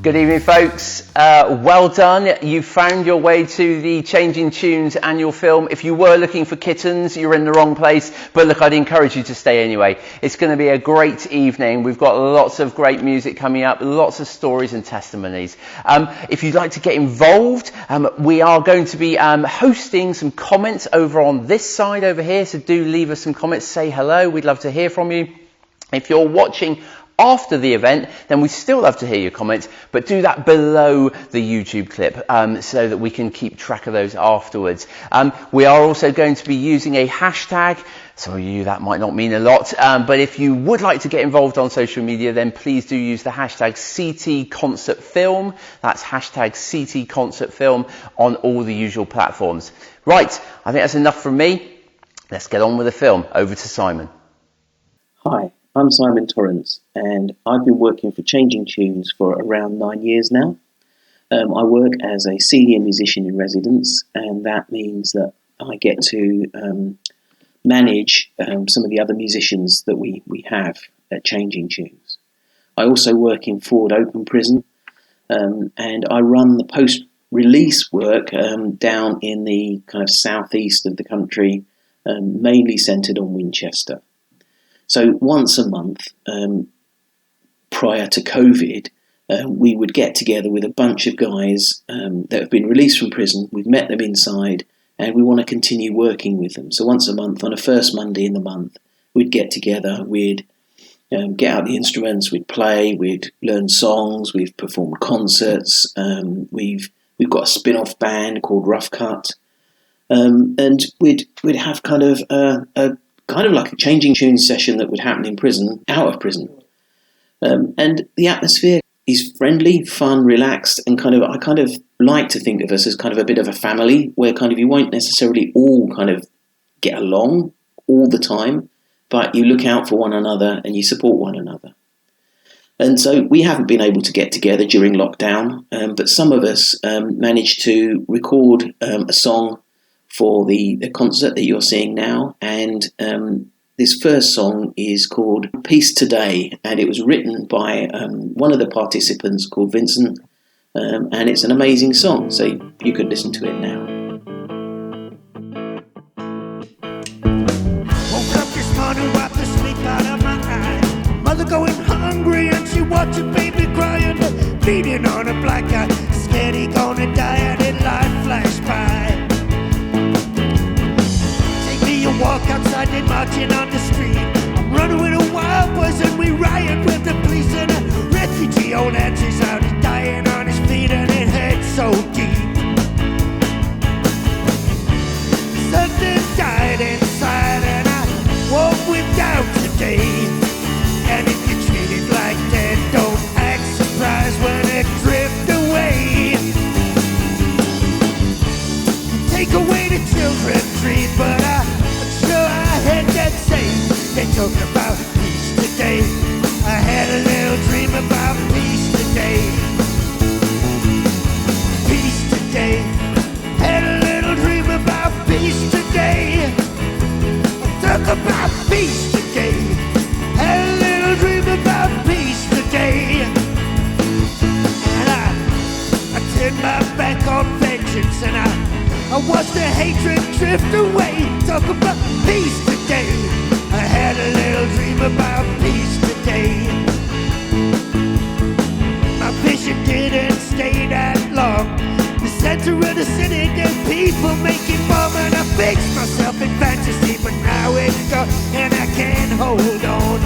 Good evening, folks. Well done. You found your way to the Changing Tunes annual film. If you were looking for kittens, you're in the wrong place. But look, I'd encourage you to stay anyway. It's going to be a great evening. We've got lots of great music coming up, lots of stories and testimonies. If you'd like to get involved, we are going to be hosting some comments over on this side over here. So do leave us some comments. Say hello. We'd love to hear from you. If you're watching after the event, then we'd still love to hear your comments, but do that below the YouTube clip so that we can keep track of those afterwards. We are also going to be using a hashtag. Some of you, that might not mean a lot, but if you would like to get involved on social media, then please do use the hashtag CTConcertFilm. That's hashtag CTConcertFilm on all the usual platforms. Right, I think that's enough from me. Let's get on with the film. Over to Simon. Hi. I'm Simon Torrance, and I've been working for Changing Tunes for around 9 years now. I work as a senior musician in residence, and that means that I get to manage some of the other musicians that we have at Changing Tunes. I also work in Ford Open Prison, and I run the post-release work down in the kind of southeast of the country, mainly centred on Winchester. So once a month, prior to COVID, we would get together with a bunch of guys that have been released from prison. We've met them inside, and we want to continue working with them. So once a month, on a first Monday in the month, we'd get together, we'd get out the instruments, we'd play, we'd learn songs, we've performed concerts, we've got a spin-off band called Rough Cut, and we'd have kind of like a Changing Tunes session that would happen in prison, out of prison. And the atmosphere is friendly, fun, relaxed, and I kind of like to think of us as kind of a bit of a family where kind of you won't necessarily all kind of get along all the time, but you look out for one another and you support one another. And so we haven't been able to get together during lockdown, but some of us managed to record a song for the concert that you're seeing now, and this first song is called Peace Today, and it was written by one of the participants called Vincent, and it's an amazing song, so you could listen to it now. Woke up this morning, wiped the sleep out of my eye. Mother going hungry and she watched her baby crying, bleeding on a black eye, scared he gonna die, and then life flashed by. Walk outside, they marching on the street. I'm running with the wild boys and we riot with the police. And a refugee old answers out, he's dying on his feet and it hurts so deep. Something died inside and I walk without today. And if you treat it like that, don't act surprised when it drift away. Take away the children's dream, but I had that same. They talk about peace today. I had a little dream about peace today. Peace today. Had a little dream about peace today. I talk about peace today. Had a little dream about peace today. And I turned my back on vengeance and I watched the hatred drift away. Talk about peace today. I had a little dream about peace today. My vision didn't stay that long. The center of the city, the people making bomb, and I fixed myself in fantasy, but now it's gone and I can't hold on.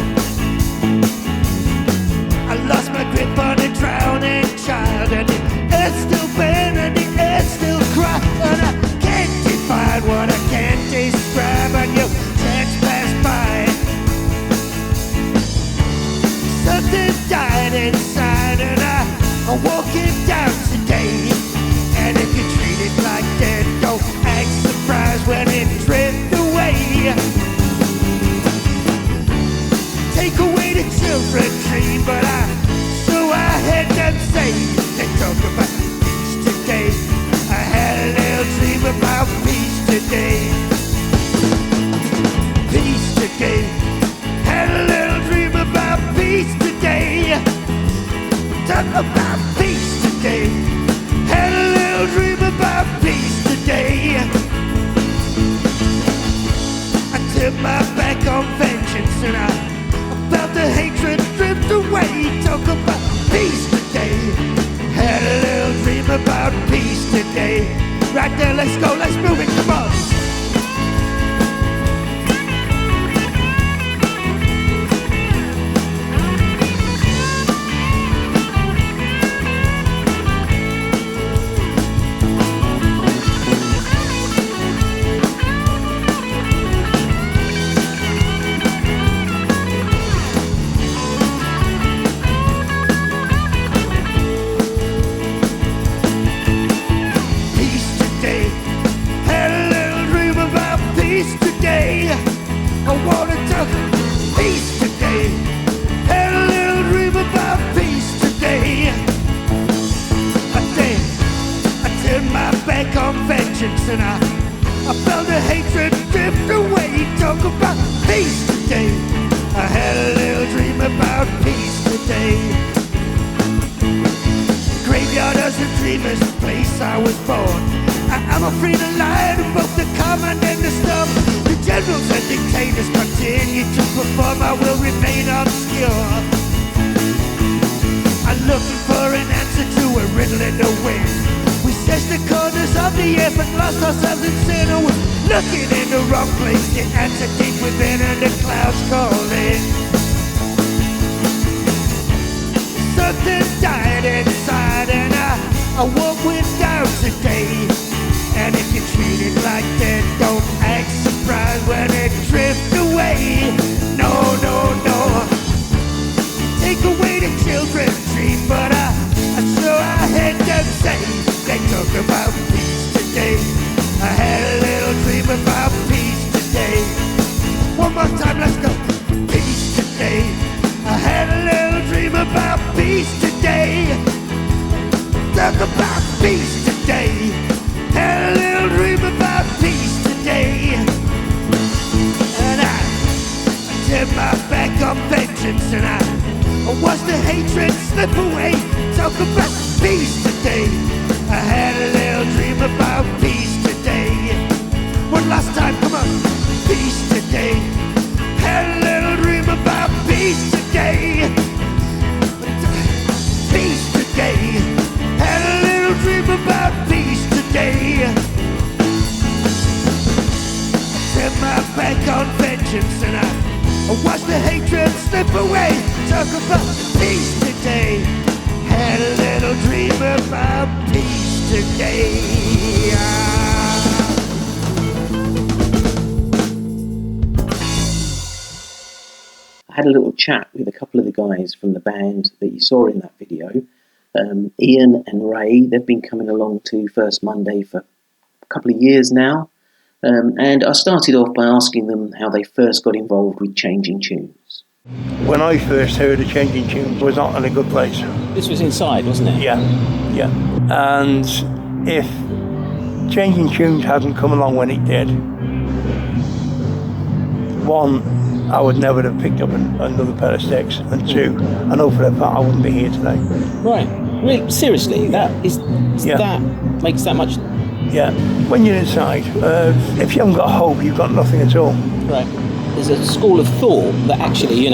I lost my grip on a drowning child, and the earth still burn and the earth still cry, and I can't define what I can't describe, and your chance passed by. Something died inside, and I'm walking down today. And if you treat it like that, don't act surprised when it drifts away. Take away the children's dream, but I had them say they talk talk about peace today. Had a little dream about peace today. Right there, let's go, let's move it, come on. I wanna talk peace today. Had a little dream about peace today. I turned my back on vengeance and I felt the hatred drift away. Talk about peace today. I had a little dream about peace today. Graveyard as a dreamer's place I was born. I'm a freedom lion of both the common and the storm. The generals and dictators continue to perform. I will remain obscure. I'm looking for an answer to a riddle in the wind. We searched the corners of the earth and lost ourselves in sin. Oh, we're looking in the wrong place. The answer deep within and the clouds calling. Something died inside and I walk with doubt today. And if you treat it like that, don't act surprised when it drifts away. No, no, no. Take away the children's dream, but I sure I heard them say they talk about peace today. I had a little dream about peace today. One more time, let's go. Peace today. I had a little dream about peace today. Talk about peace today. Had a little dream about peace today. And I turned my back on vengeance and I watched the hatred slip away. Talk about peace today. I had a little dream about peace today. One last time, come on. Peace today. Had a little dream about peace today. Peace today. Had a little dream about peace today. I turned my back on vengeance and I watched the hatred slip away. Talk about peace today. Had a little dream about peace today. I had a little chat with a couple of the guys from the band that you saw in that video. Ian and Ray, they've been coming along to First Monday for a couple of years now. And I started off by asking them how they first got involved with Changing Tunes. When I first heard of Changing Tunes, was not in a good place. This was inside, wasn't it? Yeah. And if Changing Tunes hadn't come along when it did, one, I would never have picked up another pair of sticks, and two, I know for a fact I wouldn't be here today. Right. Really, seriously, that makes that much. Yeah. When you're inside, if you haven't got hope, you've got nothing at all. Right. There's a school of thought that actually,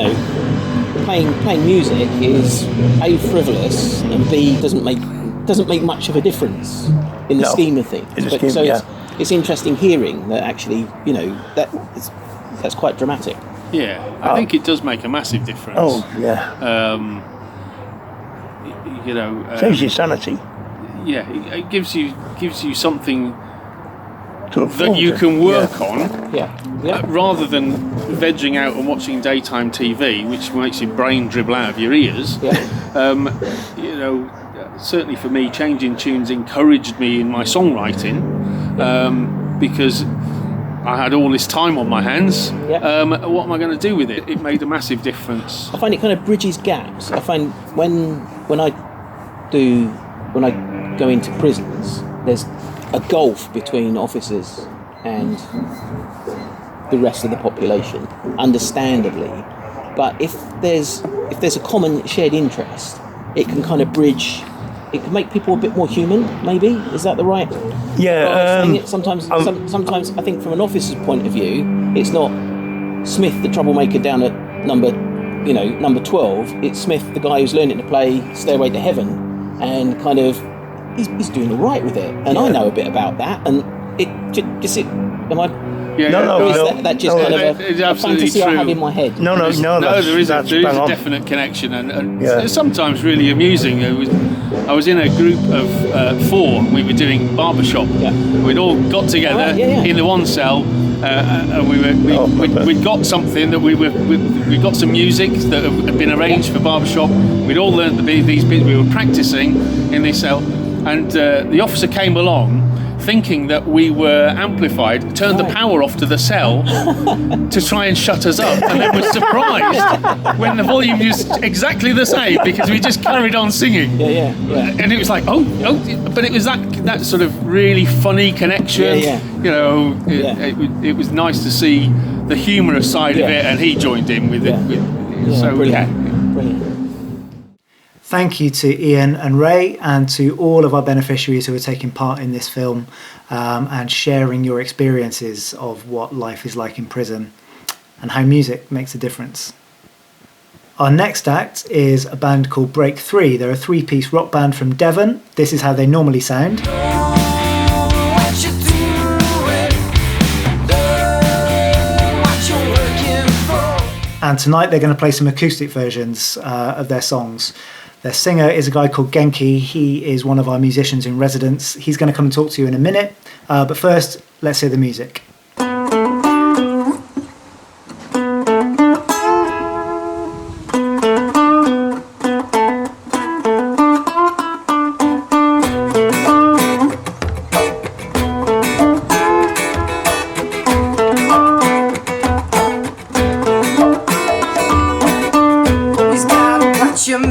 playing music is A, frivolous, and B, doesn't make much of a difference in the scheme of things. It's interesting hearing that actually, that's quite dramatic. Yeah, I think it does make a massive difference. Oh, yeah. Saves your sanity. Yeah, it gives you something that you can work on. Yeah. Rather than vegging out and watching daytime TV, which makes your brain dribble out of your ears. Yeah. Certainly for me, Changing Tunes encouraged me in my songwriting because I had all this time on my hands. Yeah. What am I going to do with it? It made a massive difference. I find it kind of bridges gaps. I find when I go into prisons, there's a gulf between officers and the rest of the population, understandably. But if there's a common shared interest, it can kind of bridge. It can make people a bit more human. Maybe is that the right? Yeah. Sometimes I think from an officer's point of view, it's not Smith the troublemaker down at number number 12, it's Smith, the guy who's learning to play Stairway to Heaven, and kind of he's doing all right with it. And I know a bit about that, and am I? Yeah, That just kind of a fantasy true. I have in my head. No, there is a definite connection, and sometimes really amusing. I was in a group of 4. We were doing barbershop. Yeah. We'd all got together in the one cell, and we'd got something that we got some music that had been arranged for barbershop. We'd all learned these bits. We were practicing in this cell, and the officer came along, thinking that we were amplified, turned the power off to the cell to try and shut us up, and then was surprised when the volume was exactly the same, because we just carried on singing. Yeah. And it was like, but it was that sort of really funny connection. It was nice to see the humorous side of it, and he joined in with it. So brilliant. Thank you to Ian and Ray, and to all of our beneficiaries who are taking part in this film and sharing your experiences of what life is like in prison and how music makes a difference. Our next act is a band called Break 3. They're a 3-piece rock band from Devon. This is how they normally sound. And tonight they're going to play some acoustic versions of their songs. Their singer is a guy called Genki. He is one of our musicians in residence. He's going to come and talk to you in a minute. But first, let's hear the music.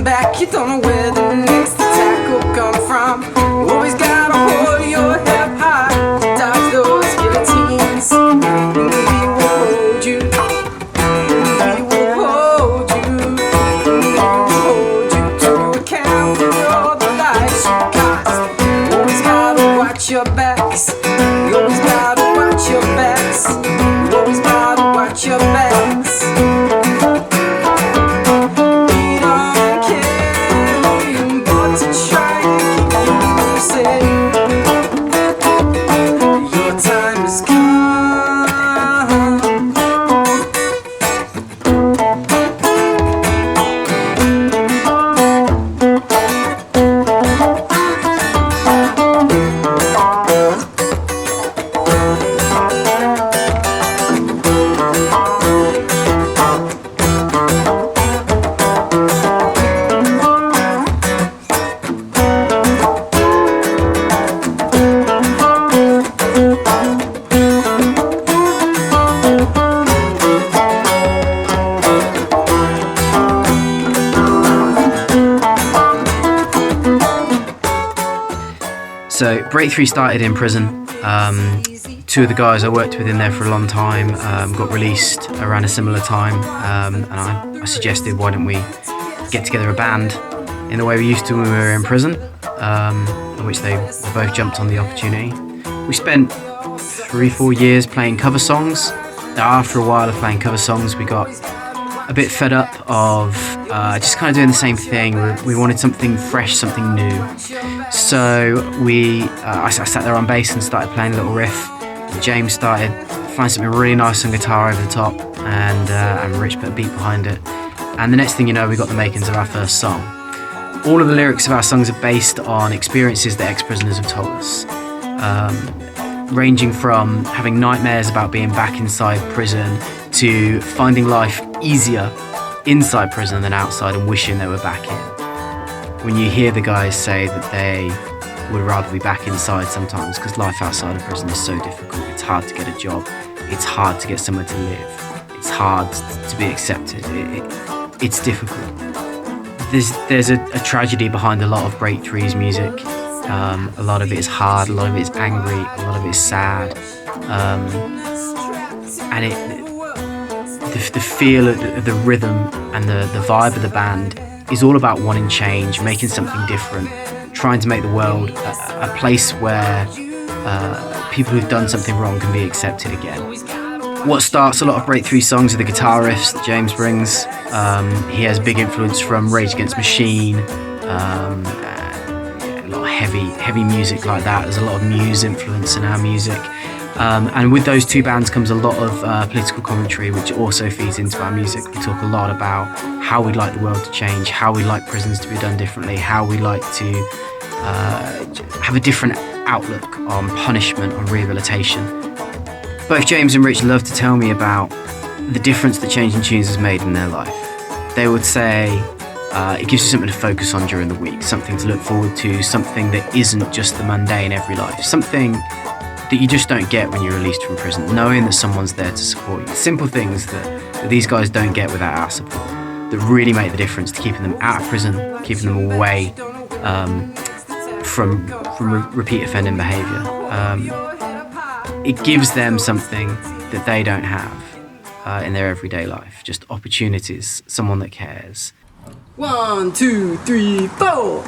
Back, you don't know where the next attack will come from. You always gotta hold your head high to dodge those guillotines. We will hold you. We will hold you. We will hold you to account for all the lives you cost. You always gotta watch your backs. You always gotta watch your backs. You always gotta watch your backs. So Break 3 started in prison. 2 of the guys I worked with in there for a long time got released around a similar time, and I suggested, why don't we get together a band in the way we used to when we were in prison, in which they both jumped on the opportunity. We spent 3-4 years playing cover songs. After a while of playing cover songs, we got a bit fed up of just kind of doing the same thing. We wanted something fresh, something new. So I sat there on bass and started playing a little riff. James started finding something really nice on guitar over the top, and Rich put a beat behind it. And the next thing you know, we got the makings of our first song. All of the lyrics of our songs are based on experiences that ex-prisoners have told us, ranging from having nightmares about being back inside prison to finding life easier inside prison than outside and wishing they were back in. When you hear the guys say that they would rather be back inside sometimes because life outside of prison is so difficult, it's hard to get a job, it's hard to get somewhere to live, it's hard to be accepted, it's difficult. There's a tragedy behind a lot of Break 3's music. A lot of it is hard, a lot of it is angry, a lot of it is sad, and the feel of the rhythm and the vibe of the band is all about wanting change, making something different, trying to make the world a place where people who've done something wrong can be accepted again. What starts a lot of Breakthrough songs are the guitar riffs that James brings. He has big influence from Rage Against the Machine, a lot of heavy music like that. There's a lot of Muse influence in our music. And with those two bands comes a lot of political commentary, which also feeds into our music. We talk a lot about how we'd like the world to change, how we'd like prisons to be done differently, how we'd like to have a different outlook on punishment, on rehabilitation. Both James and Rich love to tell me about the difference that Changing Tunes has made in their life. They would say it gives you something to focus on during the week, something to look forward to, something that isn't just the mundane every life, something that you just don't get when you're released from prison, knowing that someone's there to support you. Simple things that these guys don't get without our support, that really make the difference to keeping them out of prison, keeping them away from repeat offending behaviour. It gives them something that they don't have in their everyday life, just opportunities, someone that cares. 1, 2, 3, 4.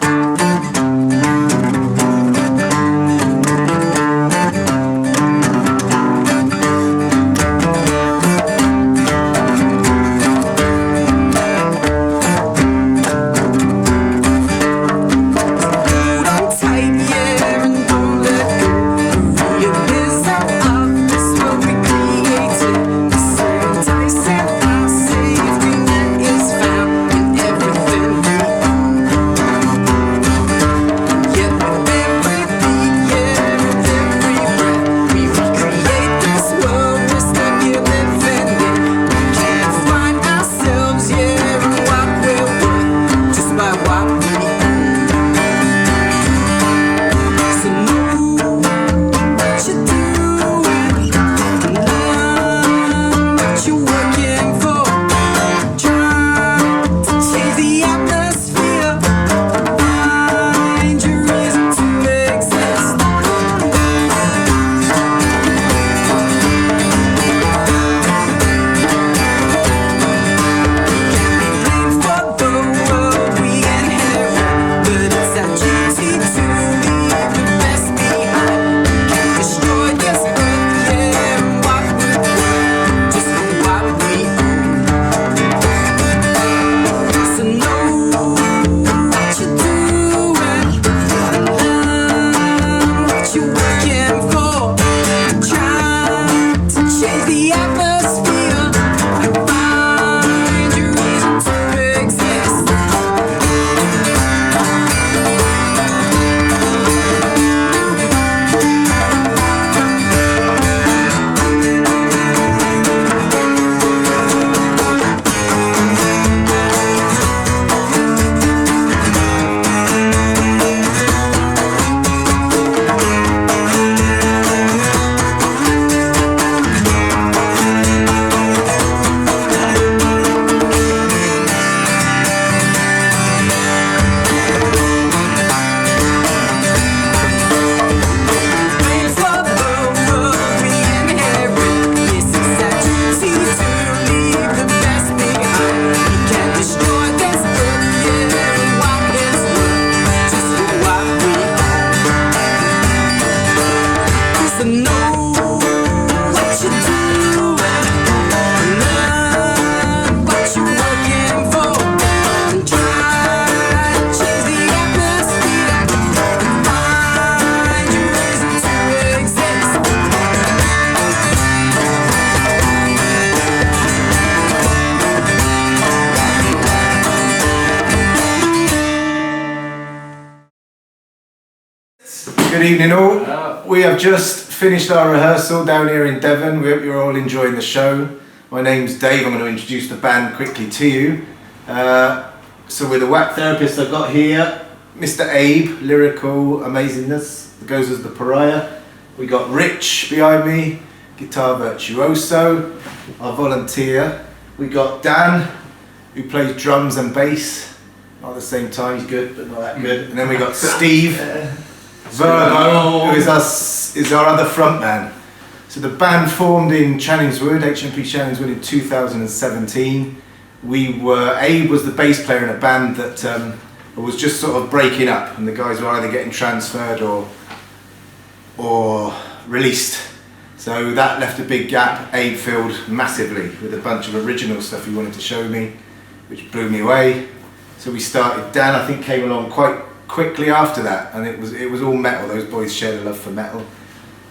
Good evening all. We have just finished our rehearsal down here in Devon. We hope you're all enjoying the show. My name's Dave. I'm going to introduce the band quickly to you. So with the whack therapist I've got here, Mr. Abe, lyrical amazingness, goes as the pariah. We got Rich behind me, guitar virtuoso, our volunteer. We got Dan, who plays drums and bass. Not at the same time, he's good, but not that good. And then we got Steve Virgo, who is our other front man. So the band formed in Channingswood, HMP Channingswood in 2017. Abe was the bass player in a band that was just sort of breaking up, and the guys were either getting transferred or released. So that left a big gap. Abe filled massively with a bunch of original stuff he wanted to show me, which blew me away. So we started. Dan, I think, came along quite quickly after that, and it was all metal. Those boys shared a love for metal,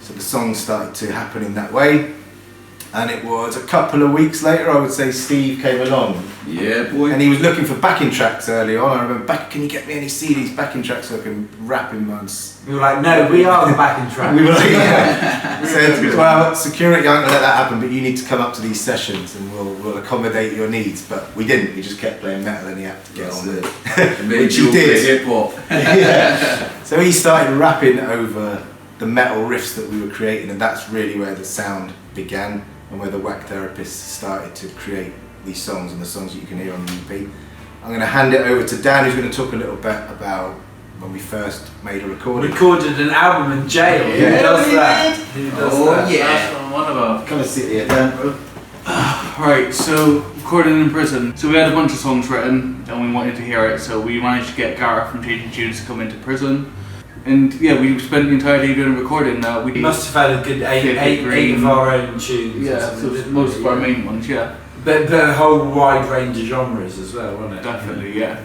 so the songs started to happen in that way. And it was a couple of weeks later, I would say, Steve came along. Yeah, boy. And he was looking for backing tracks early on. I remember, can you get me any CDs, backing tracks, so I can rap in ones? We were like, no, we are the backing tracks. We were like, yeah. Said, well, security aren't going to let that happen, but you need to come up to these sessions and we'll accommodate your needs. But we didn't. We just kept playing metal, and he had to get on with it. Which he did. Hip-hop. Yeah. So he started rapping over the metal riffs that we were creating, and that's really where the sound began, and where the Whack Therapists started to create these songs and the songs that you can hear on the EP. I'm going to hand it over to Dan, who's going to talk a little bit about when we first made a recording. Recorded an album in jail. Yeah. Who does that? Who does that? Yeah. That's one of our. Come and sit here, Dan, bro. Right, so recording in prison. So we had a bunch of songs written and we wanted to hear it, so we managed to get Gareth from Changing Tunes to come into prison. And yeah, we spent the entire day doing a recording. We must have had a good eight of our own tunes. Yeah, so most of our main ones, yeah. But a whole wide range of genres as well, wasn't it? Definitely, yeah.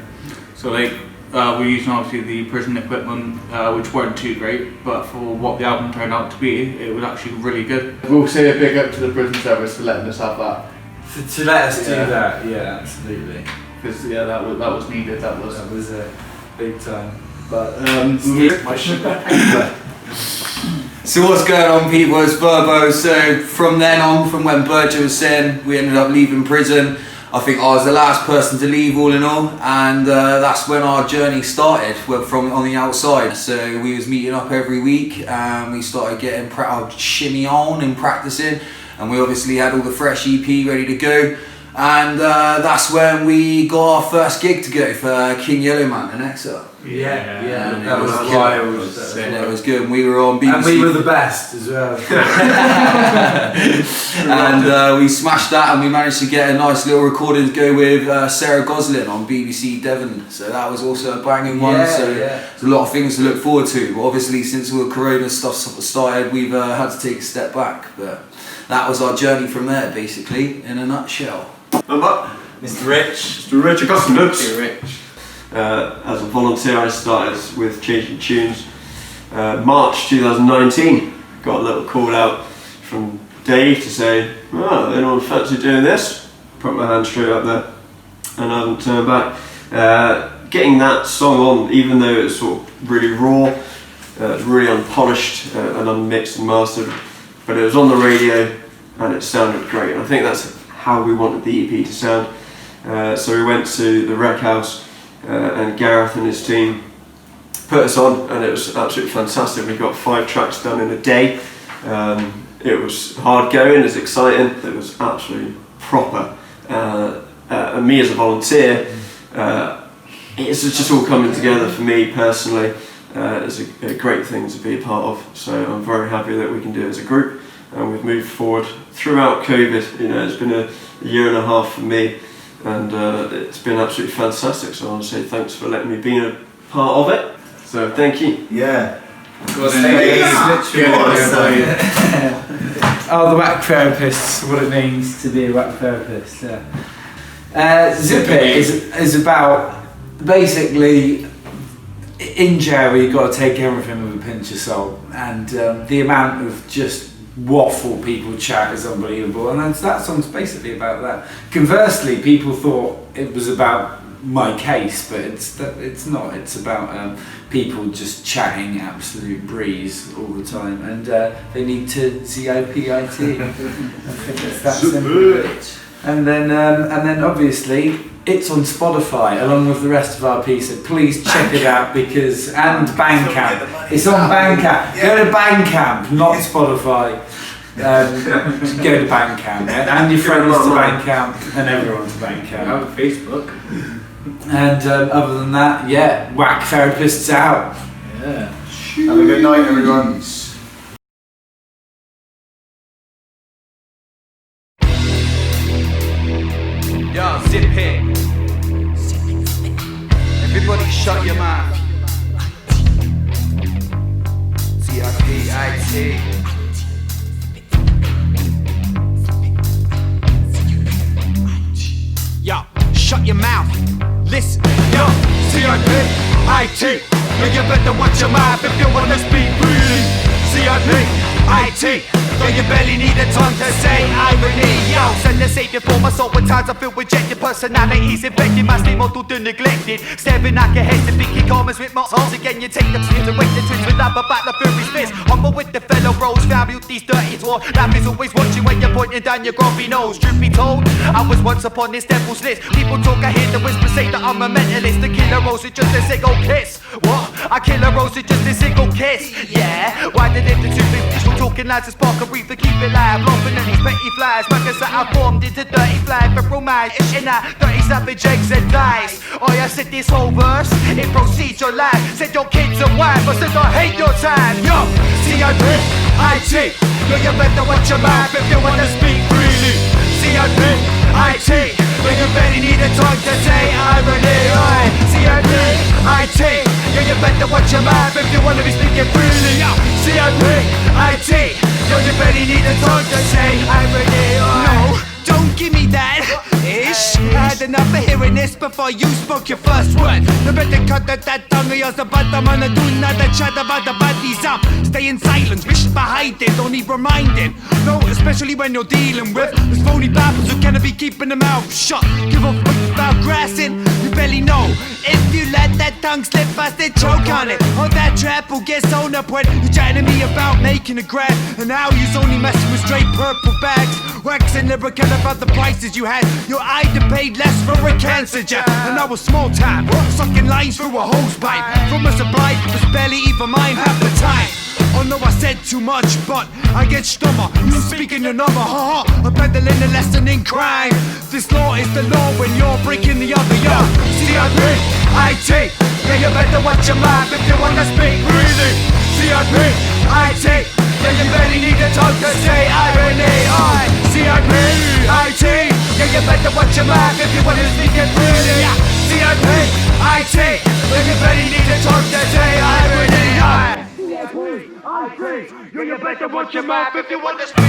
So like, we're using obviously the prison equipment, which weren't too great, but for what the album turned out to be, it was actually really good. We'll say a big up to the prison service for letting us have that. To let us do that, yeah, absolutely. Because yeah, that was needed. That was it, big time. But So what's going on, people? It's Verbo. So from then on, from when Berger was saying we ended up leaving prison, I think I was the last person to leave, all in all, and that's when our journey started. From on the outside. So we was meeting up every week, and we started getting our shimmy on and practicing, and we obviously had all the fresh EP ready to go. And that's when we got our first gig to go for King Yellowman in Exeter. Yeah, that was wild. That was good. And we were on BBC. And we were the best as well. And we smashed that, and we managed to get a nice little recording to go with Sarah Gosling on BBC Devon. So that was also a banging one. There's a lot of things to look forward to. But obviously, since all the Corona stuff started, we've had to take a step back. But that was our journey from there, basically, in a nutshell. I'm up. Mr. Rich. Mr. Rich, I got some notes. Mr. Rich. As a volunteer, I started with Changing Tunes March 2019. Got a little call out from Dave to say, oh, anyone fancy doing this? Put my hand straight up there, and I haven't turned back. Getting that song on, even though it's sort of really raw, it's really unpolished and unmixed and mastered, but it was on the radio and it sounded great. And I think that's how we wanted the EP to sound. So we went to the Rec House, and Gareth and his team put us on, and it was absolutely fantastic. We got 5 tracks done in a day. It was hard going, it was exciting, it was absolutely proper. And me as a volunteer, it's just all coming together for me personally. It's a great thing to be a part of, so I'm very happy that we can do it as a group, and we've moved forward throughout COVID. You know, it's been a year and a half for me, and it's been absolutely fantastic, so I want to say thanks for letting me be a part of it, so thank you. Yeah. Oh, the Whack Therapists, what it means to be a Whack Therapist. Zip It is about, basically, in jail you've got to take everything with a pinch of salt, and the amount of just waffle people chat is unbelievable, and that song's basically about that. Conversely, people thought it was about my case, but it's not. It's about people just chatting absolute breeze all the time, and they need to ZIPIT. I think it's that simple. And then obviously it's on Spotify along with the rest of our piece, so please check it out, and Bandcamp. It's on Bandcamp. Go to Bandcamp, not Spotify. Go to Bandcamp, and your friends to Bandcamp, and everyone to Bandcamp. Have a Facebook. And other than that, yeah, Whack Therapists out. Yeah. Have a good night, everyone. Yo, zip it. Everybody shut your mouth. ZIPIT. IT. No, you better watch your mouth if you wanna speak freely. CIP, IT. Though you barely need a tongue to say irony. Yo, send the savior for my soul when times I feel rejected. Personalities infected, my state model too neglected. Staring like a head to thinking comments with my arms again. You take the tears and wait the twins with love about the fury's fist. Humble with the fellow bros, found out these dirty tours. Life is always watching when you're pointing down your grumpy nose. Truth be told, I was once upon this devil's list. People talk, I hear the whispers say that I'm a mentalist. The killer rose with just a single kiss. What? I kill a rose with just a single kiss. Yeah, why did it the two people talking lies to spark a reef to keep it live? Laughing at these petty flies, muggers that I formed into dirty fly. But romance, itching out, dirty savage eggs and dice. Oh, I said this whole verse, it proceeds your life. Said your kids are wife, I said I hate your time. Yo, CIP, IT. No, you better watch your mouth if you wanna speak freely. CIP, IT. No, you barely need a tongue to say irony. Oi, CIP, IT. No, you better watch your mouth if you wanna be speaking freely. Yo, CIP, IT. No, you barely need a tongue to say irony. Oi. No, don't give me that ish. I had enough of hearing this before you spoke your first word. You better cut that tongue of yours about the man and do not chat about the baddies up. Stay in silence, wish behind it, don't need reminding. No, especially when you're dealing with those phony babbers who cannot be keeping their mouth shut. Give a fuck about grassing, you barely know. If you let that tongue slip fast, then choke on it. Or that trap will get sewn up when you're chatting to me about making a grab. And now you're only messing with straight purple bags. Waxing lyrical about the prices you had. Your either paid less for a cancer jab. And I was small time, sucking lines through a hose pipe. From a supply that was barely even mine half the time. Oh no, I said too much, but I get stummer. You speaking your number, haha. I'm peddling a lesson in crime. This law is the law when you're breaking the other. Yo, CIP, IT. Yeah, you better watch your mouth if you wanna speak freely. CIP, IT. Yeah, you barely need a tongue to say irony. Oi, CIP, IT. Yeah, you better watch your mouth if you wanna speak it freely. CIP, IT. Yeah, you barely need a tongue to say irony. Oi. You better watch your mouth if you want to speak.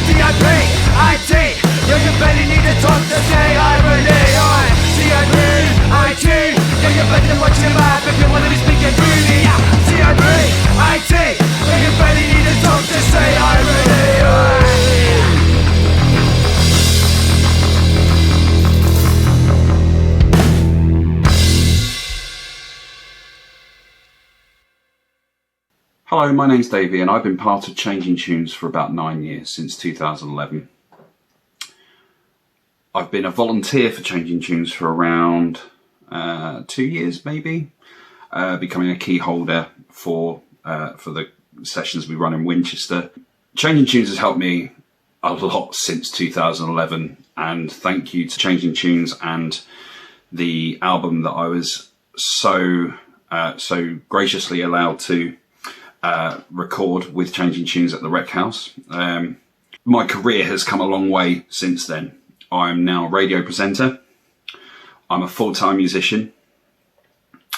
CIP, IT. Yeah, you barely need a tongue to say irony. CIP, IT. Yeah, you better watch your mouth if you want to be speaking freely. CIP, IT. Yeah, you barely need a tongue to say irony. Hello, my name's Davey and I've been part of Changing Tunes for about 9 years, since 2011. I've been a volunteer for Changing Tunes for around 2 years maybe, becoming a key holder for the sessions we run in Winchester. Changing Tunes has helped me a lot since 2011, and thank you to Changing Tunes and the album that I was so graciously allowed to record with Changing Tunes at the Rec House. My career has come a long way since then. I'm now a radio presenter. I'm a full-time musician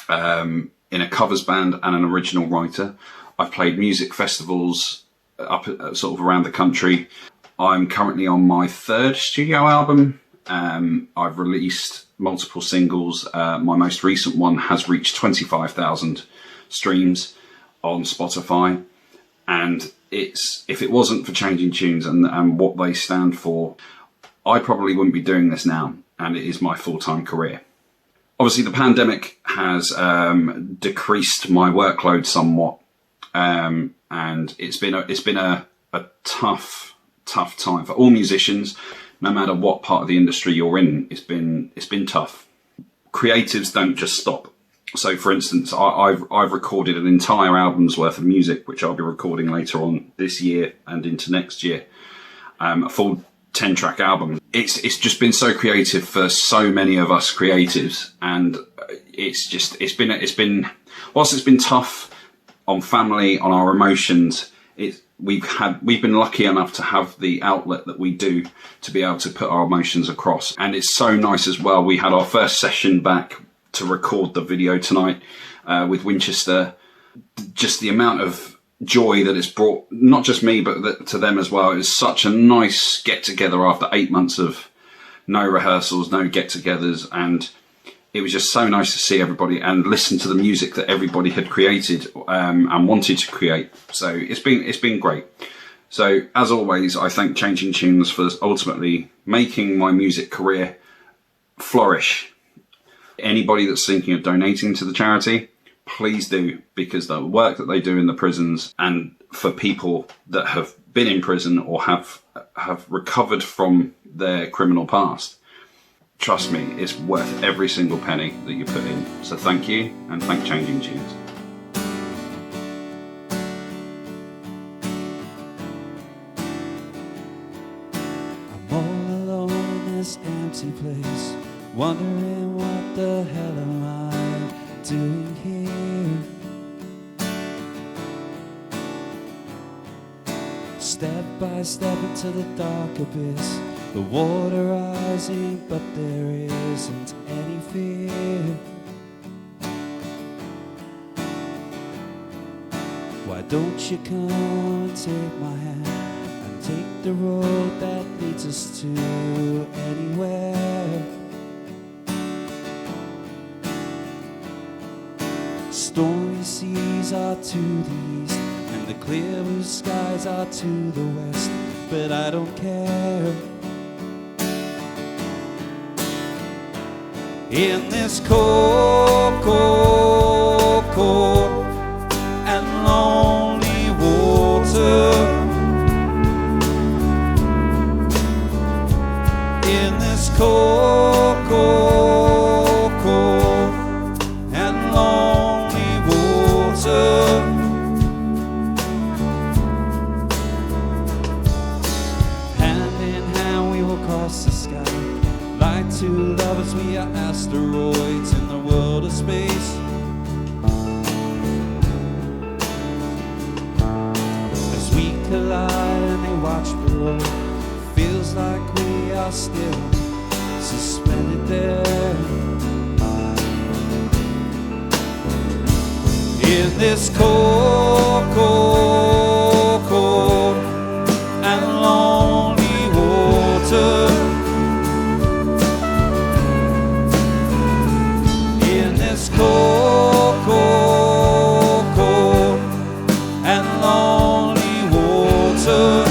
in a covers band and an original writer. I've played music festivals up sort of around the country. I'm currently on my 3rd studio album. I've released multiple singles. My most recent one has reached 25,000 streams on Spotify, and if it wasn't for Changing Tunes and what they stand for, I probably wouldn't be doing this now, and it is my full-time career. Obviously the pandemic has decreased my workload somewhat, and it's been a tough time for all musicians, no matter what part of the industry you're in. It's been tough. Creatives don't just stop. So, for instance, I've recorded an entire album's worth of music, which I'll be recording later on this year and into next year. A full 10-track album. It's just been so creative for so many of us creatives, and it's been whilst it's been tough on family, on our emotions. We've been lucky enough to have the outlet that we do to be able to put our emotions across, and it's so nice as well. We had our first session back to record the video tonight with Winchester. Just the amount of joy that it's brought, not just me, but to them as well. It was such a nice get together after 8 months of no rehearsals, no get togethers, and it was just so nice to see everybody and listen to the music that everybody had created and wanted to create. So it's been great. So as always, I thank Changing Tunes for ultimately making my music career flourish. Anybody that's thinking of donating to the charity, please do, because the work that they do in the prisons and for people that have been in prison or have recovered from their criminal past, trust me, it's worth every single penny that you put in. So thank you, and thank Changing Tunes. I'm all alone in this empty place, wondering what the hell am I doing here? Step by step into the dark abyss, the water rising, but there isn't any fear. Why don't you come and take my hand and take the road that leads us to anywhere? Stormy seas are to the east and the clear blue skies are to the west, but I don't care. In this cold, cold, cold and lonely water, in this cold, cold, cold and lonely water, hand in hand we will cross the sky. Like two lovers, we are asteroids in the world of space. As we collide and they watch below, feels like we are still suspended there. In this cold, cold, cold and lonely water, cold, cold, cold and lonely water.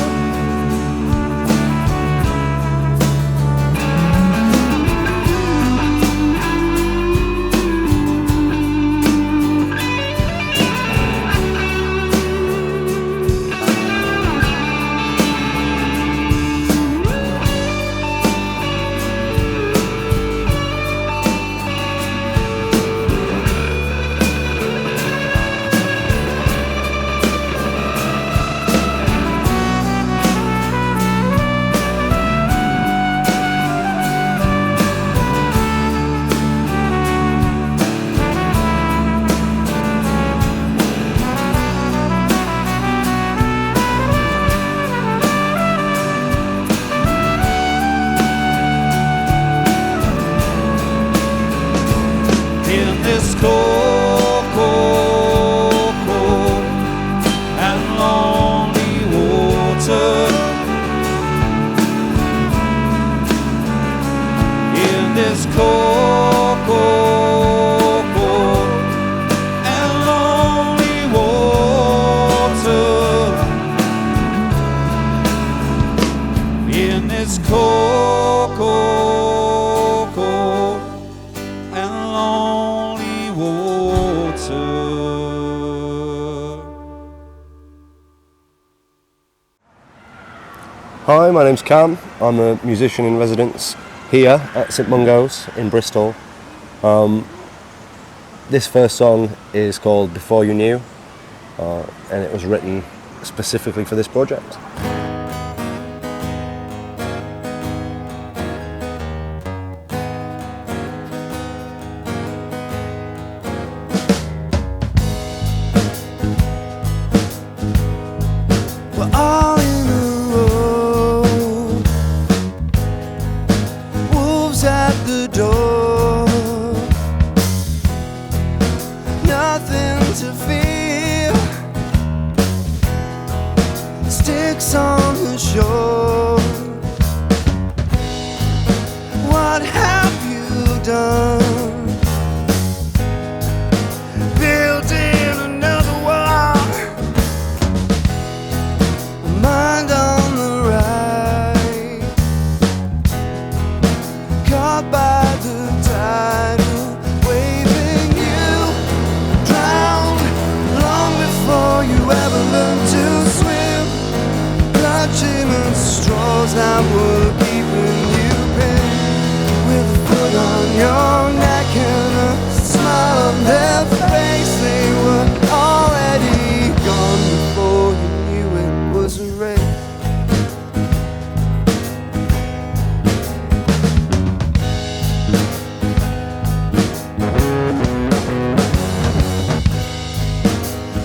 This cold, cold, cold and lonely water, in this cold, cold, cold and lonely water, in this cold, cold, cold and lonely water. Hi, my name's Cam. I'm a musician in residence here at St Mungo's in Bristol. This first song is called Before You Knew, and it was written specifically for this project. We're all in a row, wolves at the door, nothing to fear, sticks on the shore. What have you done? ever learned to swim, clutching at straws that were keeping you pinned. With a foot on your neck and a smile on their face, they were already gone before you knew it was a race.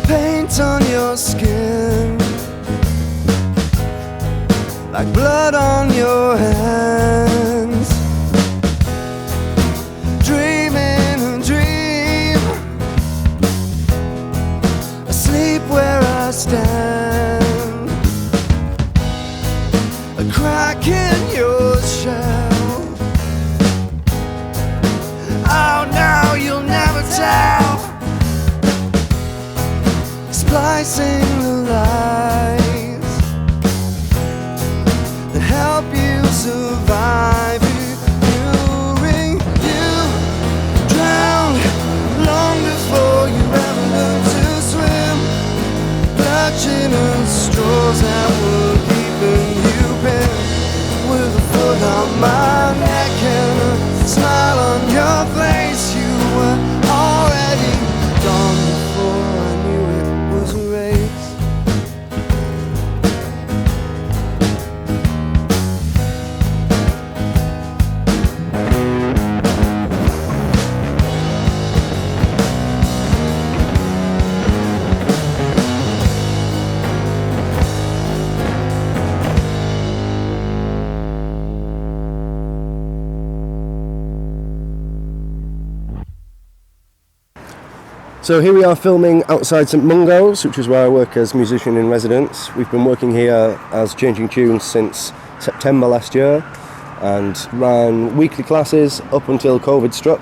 Paint on your skin, like blood on your hands. Dreaming a dream, asleep where I stand. A crack in your shell. Oh, now you'll never tell. Splicing the lies that help you survive. Ignoring you, drowned long before you ever learned to swim, clutching at straws that were keeping you pinned. With a foot on my neck and a smile on your face, you were already gone before I knew it was a race. So here we are filming outside St Mungo's, which is where I work as musician in residence. We've been working here as Changing Tunes since September last year and ran weekly classes up until COVID struck.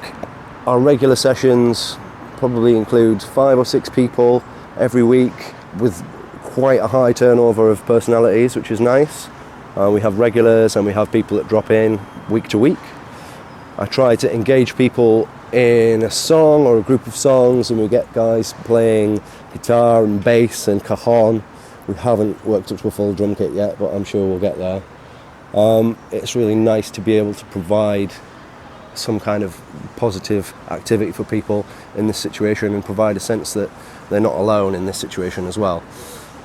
Our regular sessions probably include 5 or 6 people every week with quite a high turnover of personalities, which is nice. We have regulars and we have people that drop in week to week. I try to engage people in a song or a group of songs, and we get guys playing guitar and bass and cajon. We haven't worked up to a full drum kit yet, but I'm sure we'll get there. It's really nice to be able to provide some kind of positive activity for people in this situation and provide a sense that they're not alone in this situation as well.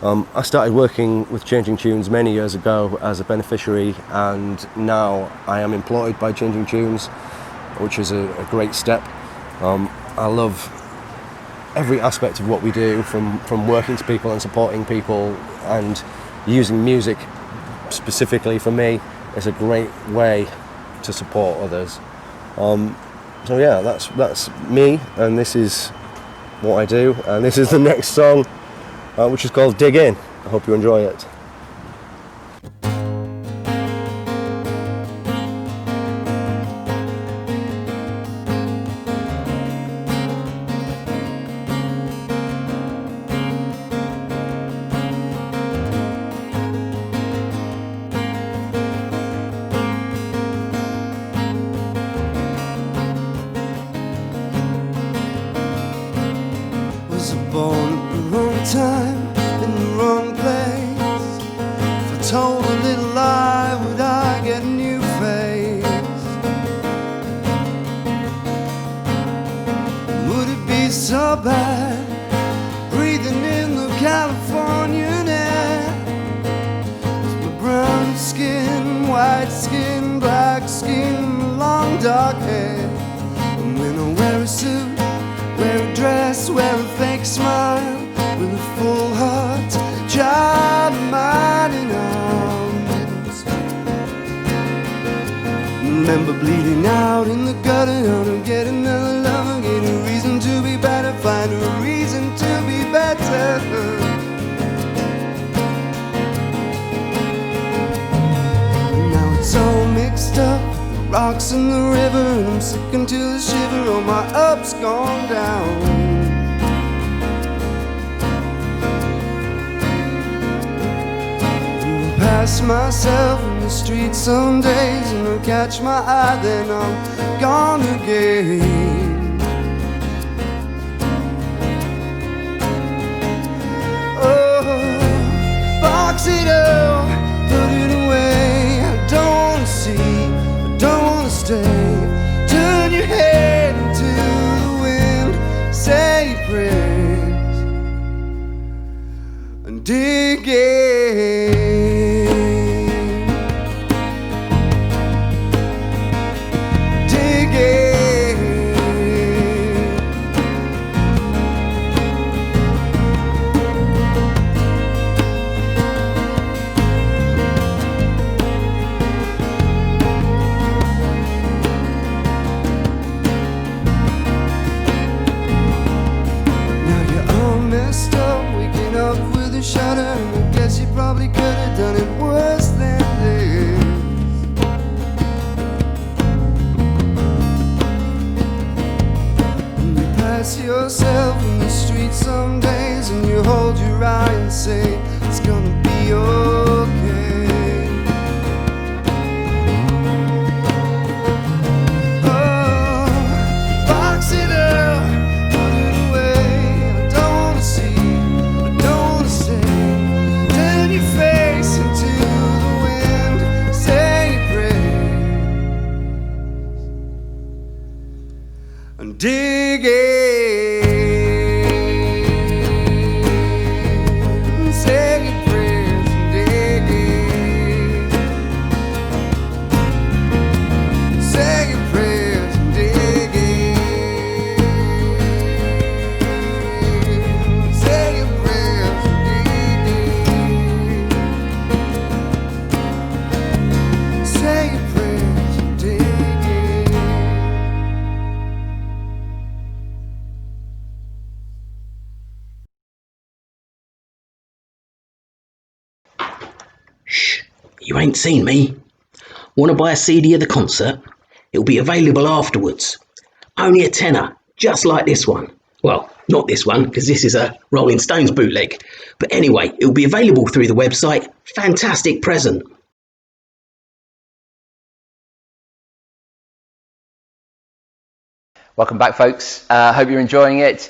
I started working with Changing Tunes many years ago as a beneficiary, and now I am employed by Changing Tunes, which is a great step. I love every aspect of what we do, from working to people and supporting people, and using music specifically for me is a great way to support others. So yeah, that's me, and this is what I do, and this is the next song, which is called Dig In. I hope you enjoy it. Was born at the wrong time, in the wrong place. If I told a little lie, would I get a new face? Would it be so bad, breathing in the California air? With my brown skin, white skin, black skin, long dark hair. And when I wear a suit, wear a dress, wear a fake smile, with a full heart, job, mind and arms. Remember bleeding out in the gutter, how to get another lover, get a reason to be better, find a reason to be better. Now it's all mixed up, the rocks in the river, and I'm sick until the shiver, all my ups gone down. Pass myself in the street some days, and I'll catch my eye, then I'm gone again. Oh, Yourself in the street some days, and you hold your eye and say it's gonna be okay. Oh, box it up, put it away. I don't wanna see, I don't wanna say. Turn your face into the wind, say your prayers and dig it. You ain't seen me. Want to buy a CD of the concert? It'll be available afterwards. Only a tenner, just like this one. Well, not this one, because this is a Rolling Stones bootleg. But anyway, it'll be available through the website. Fantastic present. Welcome back, folks. Hope you're enjoying it.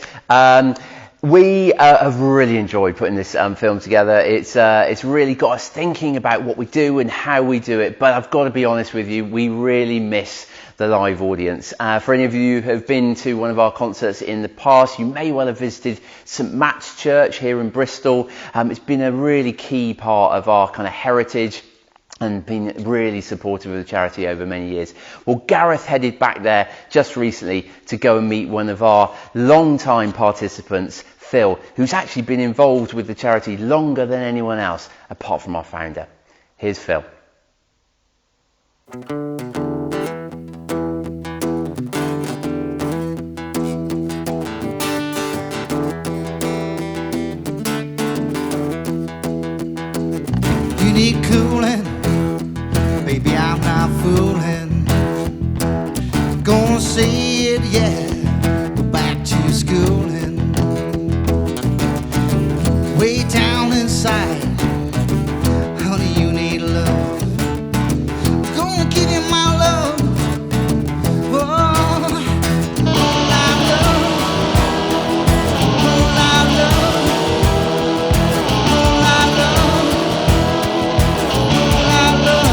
We have really enjoyed putting this film together. It's really got us thinking about what we do and how we do it. But I've got to be honest with you, we really miss the live audience. For any of you who have been to one of our concerts in the past, you may well have visited St Matt's Church here in Bristol. It's been a really key part of our kind of heritage and been really supportive of the charity over many years. Well, Gareth headed back there just recently to go and meet one of our long-time participants, Phil, who's actually been involved with the charity longer than anyone else, apart from our founder. Here's Phil. You need cooling, baby, I'm not fooling. Gonna say it, yeah, go back to schooling. Way down inside, honey, you need love. Gonna give you my love. Oh, all I love, all I love, all I love, all I love.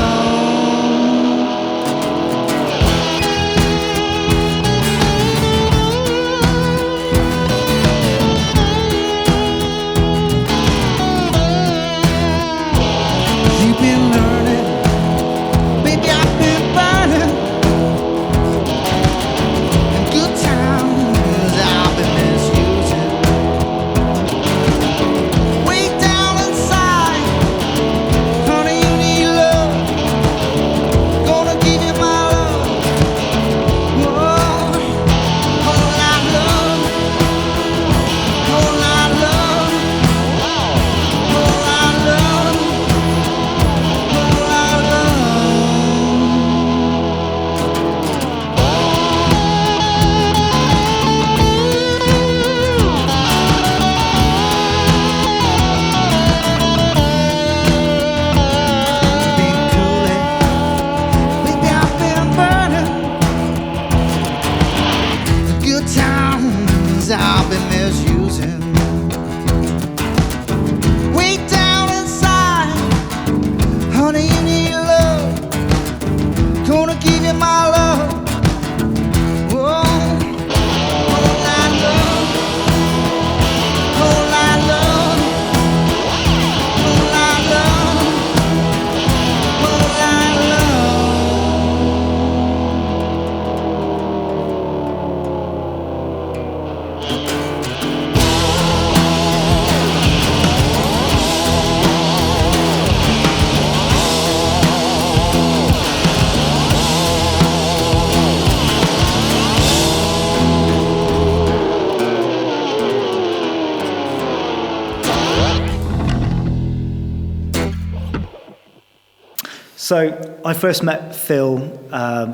So I first met Phil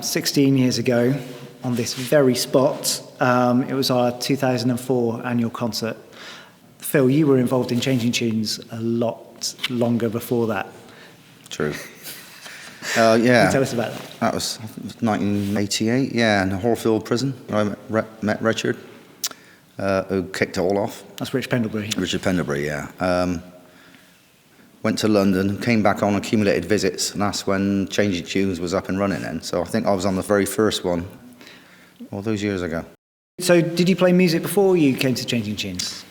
16 years ago on this very spot. It was our 2004 annual concert. Phil, you were involved in Changing Tunes a lot longer before that. True. Can you tell us about that? That was 1988, yeah, in Horfield Prison, where I met Richard, who kicked it all off. That's Rich Pendlebury. Richard Pendlebury, yeah. Went to London, came back on accumulated visits, and that's when Changing Tunes was up and running then. So I think I was on the very first one all those years ago. So did you play music before you came to Changing Tunes?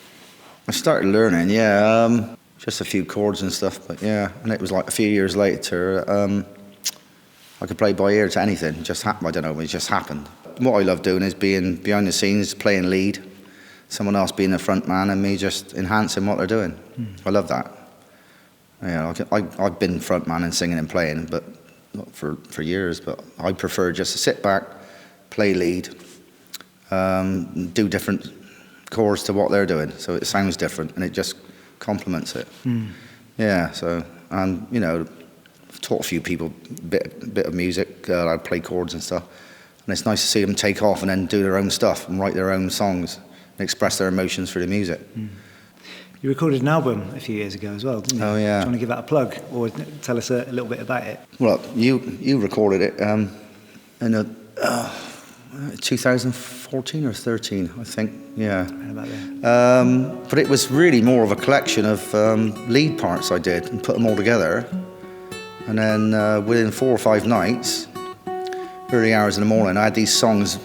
I started learning, yeah, just a few chords and stuff, but yeah, and it was like a few years later, I could play by ear to anything. It just happened. I don't know. It just happened. What I love doing is being behind the scenes, playing lead, someone else being the front man, and me just enhancing what they're doing. I love that. Yeah, I've been front man and singing and playing, but not for years. But I prefer just to sit back, play lead, do different chords to what they're doing, so it sounds different and it just complements it. Yeah. So, and you know, taught a few people a bit of music. I play chords and stuff, and it's nice to see them take off and then do their own stuff and write their own songs and express their emotions through the music. You recorded an album a few years ago as well, didn't you? Oh yeah. Do you want to give that a plug or tell us a little bit about it? Well, you recorded it in 2014 or 13, I think. Yeah. But it was really more of a collection of lead parts I did and put them all together. And then within 4 or 5 nights, early hours in the morning, I had these songs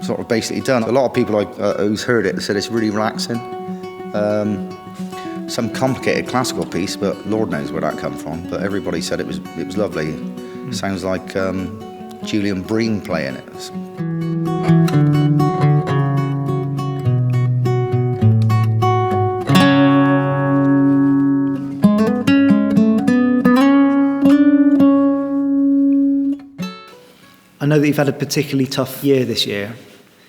sort of basically done. A lot of people who's heard it said it's really relaxing. Some complicated classical piece, but Lord knows where that come from. But everybody said it was lovely. Sounds like Julian Breen playing it. I know that you've had a particularly tough year this year.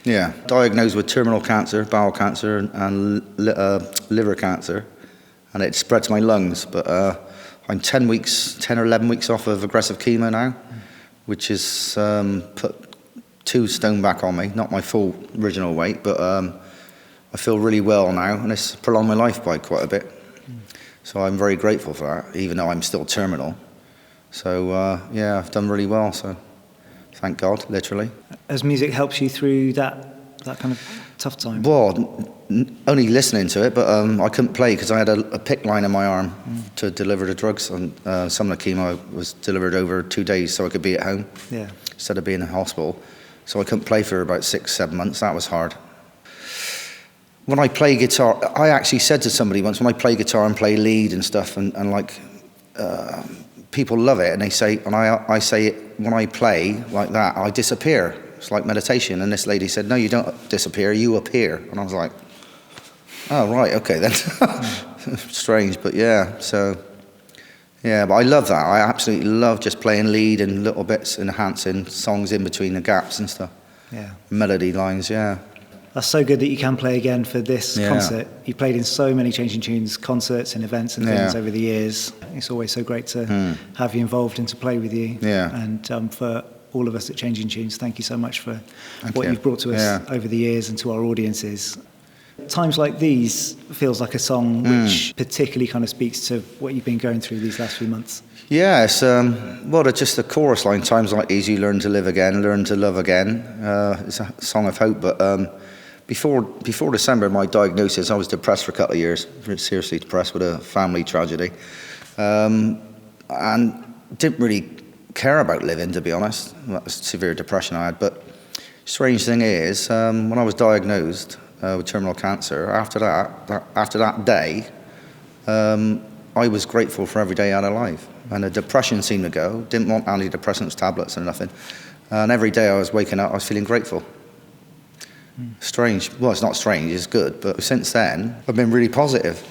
Yeah, diagnosed with terminal cancer, bowel cancer, and liver cancer, and it spread to my lungs. But I'm 10 or 11 weeks off of aggressive chemo now, which has put 2 stone back on me. Not my full original weight, but I feel really well now, and it's prolonged my life by quite a bit. So I'm very grateful for that, even though I'm still terminal. So yeah, I've done really well. So. Thank God, literally. Has music helped you through that kind of tough time? Well, only listening to it, but I couldn't play because I had a PICC line in my arm to deliver the drugs. And some of the chemo was delivered over 2 days so I could be at home instead of being in hospital. So I couldn't play for about 6-7 months. That was hard. When I play guitar, I actually said to somebody once, when I play guitar and play lead and stuff, and like... people love it, and they say, and I say it when I play like that, I disappear. It's like meditation. And this lady said, no, you don't disappear, you appear. And I was like, oh, right, okay then. Strange, but yeah, so, yeah, but I love that. I absolutely love just playing lead and little bits, enhancing songs in between the gaps and stuff. Yeah. Melody lines, yeah. That's so good that you can play again for this concert. You played in so many Changing Tunes concerts and events and things over the years. It's always so great to have you involved and to play with you. Yeah. And for all of us at Changing Tunes, thank you so much for what you've brought to us over the years and to our audiences. Times like these feels like a song which particularly kind of speaks to what you've been going through these last few months. Yeah, it's just the chorus line. Times like these, you learn to live again, learn to love again. It's a song of hope, but before December, my diagnosis, I was depressed for a couple of years, seriously depressed with a family tragedy, and didn't really care about living, to be honest. That was severe depression I had. But strange thing is, when I was diagnosed with terminal cancer, after that day, I was grateful for every day out of life, and the depression seemed to go. Didn't want antidepressants, tablets, and nothing. And every day I was waking up, I was feeling grateful. Strange. Well, it's not strange, it's good. But since then, I've been really positive.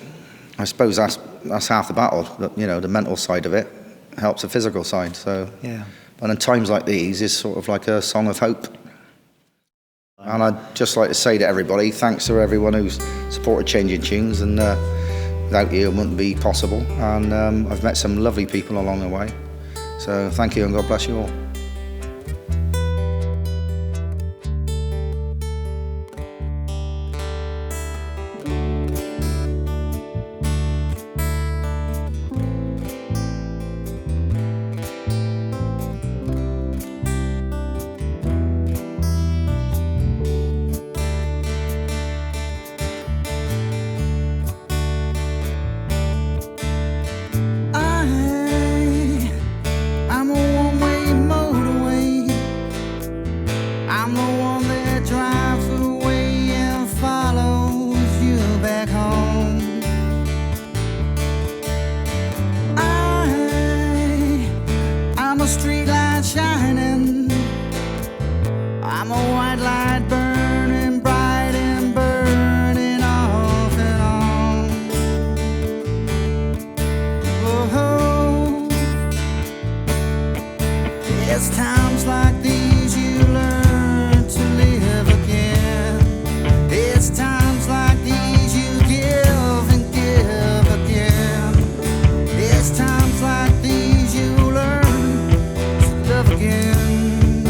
I suppose that's half the battle. You know, the mental side of it helps the physical side. So, and in times like these, is sort of like a song of hope. And I'd just like to say to everybody, thanks to everyone who's supported Changing Tunes, and without you, it wouldn't be possible. And I've met some lovely people along the way. So thank you and God bless you all. I'm a one-way motorway. I'm the one that drives away and follows you back home. I'm a street light shining. I'm a white light burning bright and burning off and on. Oh, it's times like these you learn to live again. It's times like these you give and give again. It's times like these you learn to love again.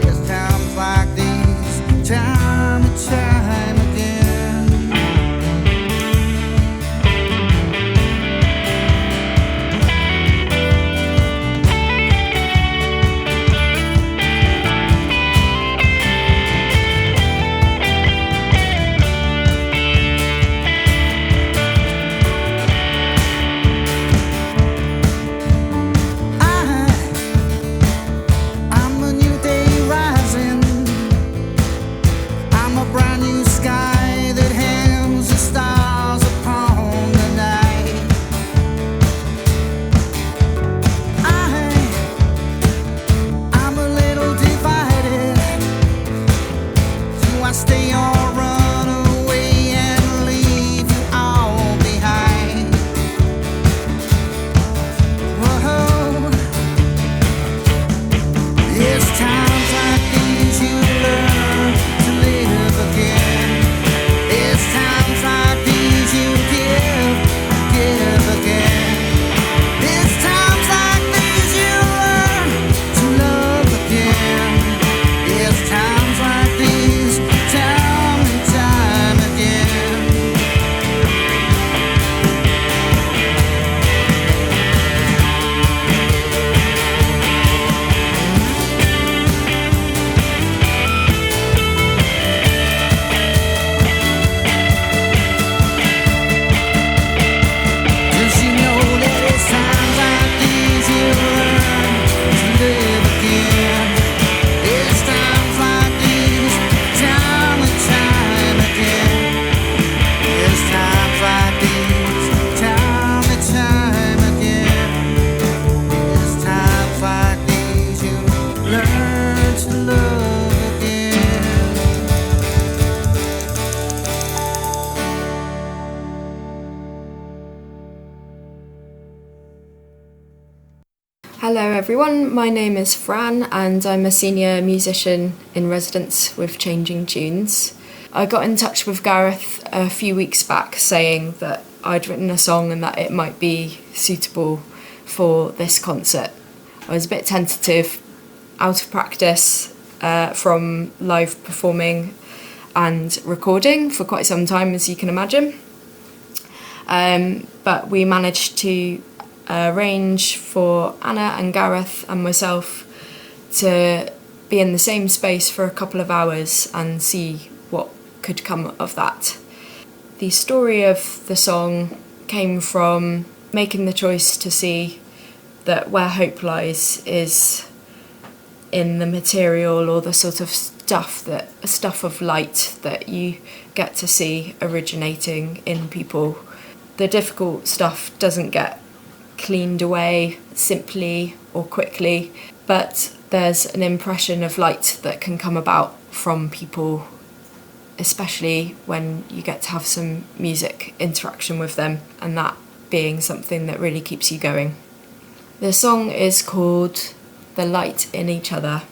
It's times like these, time and time again. I'm a new day rising. I'm a brand new sky that hangs the stars upon the night. I'm a little divided. Do I stay or run away and leave you all behind? Whoa. It's times like these you learn to live again. It's times like these you give again. It's times like these you learn to love again. It's times like these, time and time again. Does she know that it's times like these you learn to live again? It's times like these, time and time again. It's times like these, time and time again. It's times like these you learn to love again. Hello everyone, my name is Fran and I'm a senior musician in residence with Changing Tunes. I got in touch with Gareth a few weeks back saying that I'd written a song and that it might be suitable for this concert. I was a bit tentative, out of practice from live performing and recording for quite some time, as you can imagine. But we managed to arrange for Anna and Gareth and myself to be in the same space for a couple of hours and see what could come of that. The story of the song came from making the choice to see that where hope lies is in the material or the sort of stuff of light that you get to see originating in people. The difficult stuff doesn't get cleaned away simply or quickly, but there's an impression of light that can come about from people, especially when you get to have some music interaction with them, and that being something that really keeps you going. The song is called The Light in Each Other,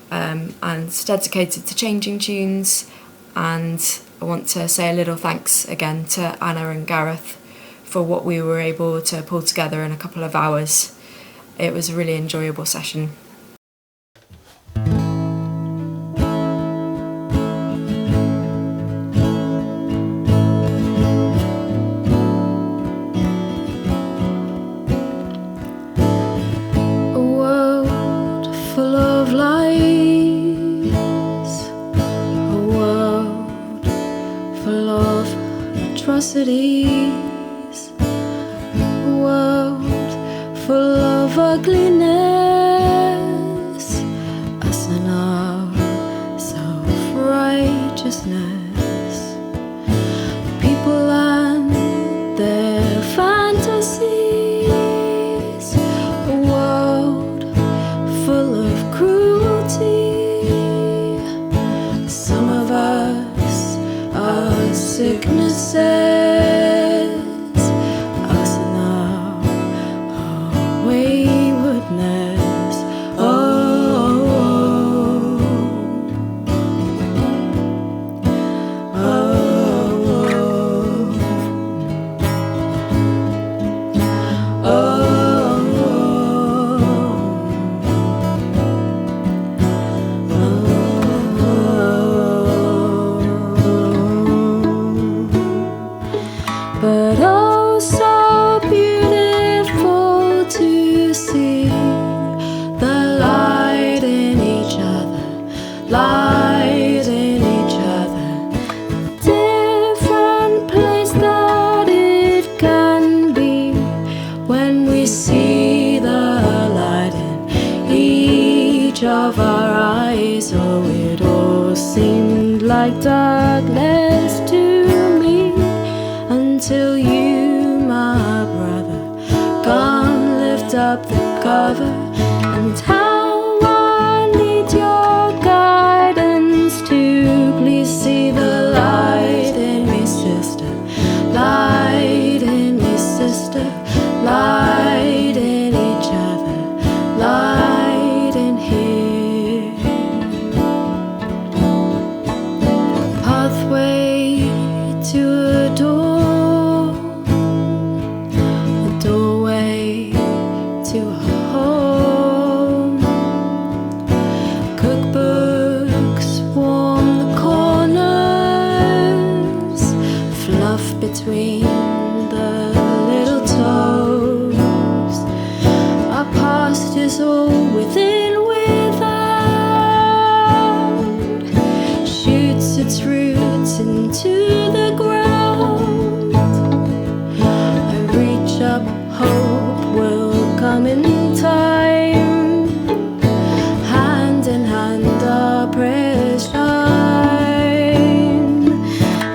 and it's dedicated to Changing Tunes, and I want to say a little thanks again to Anna and Gareth for what we were able to pull together in a couple of hours. it was a really enjoyable session. A world full of lies, a world full of atrocities, a world full of ugliness, us and our self-righteousness, people and their fantasies, a world full of cruelty. Some of us are sicknesses, us and our waywardness. But oh, so beautiful to see the light in each other, light in each other. Different place that it can be when we see the light in each of our eyes. Oh, it all seemed like darkness to me until you, my brother, come lift up the cover. And how I need your guidance to please see the light in me, sister, light in me, sister, light in each other, light in here. Pathway to a door, a doorway to a home. Cookbooks warm the corners, fluff between the little toes. Our past is all within, without, shoots its roots into the ground. I reach up, hope will come in time. Hand in hand our prayers shine.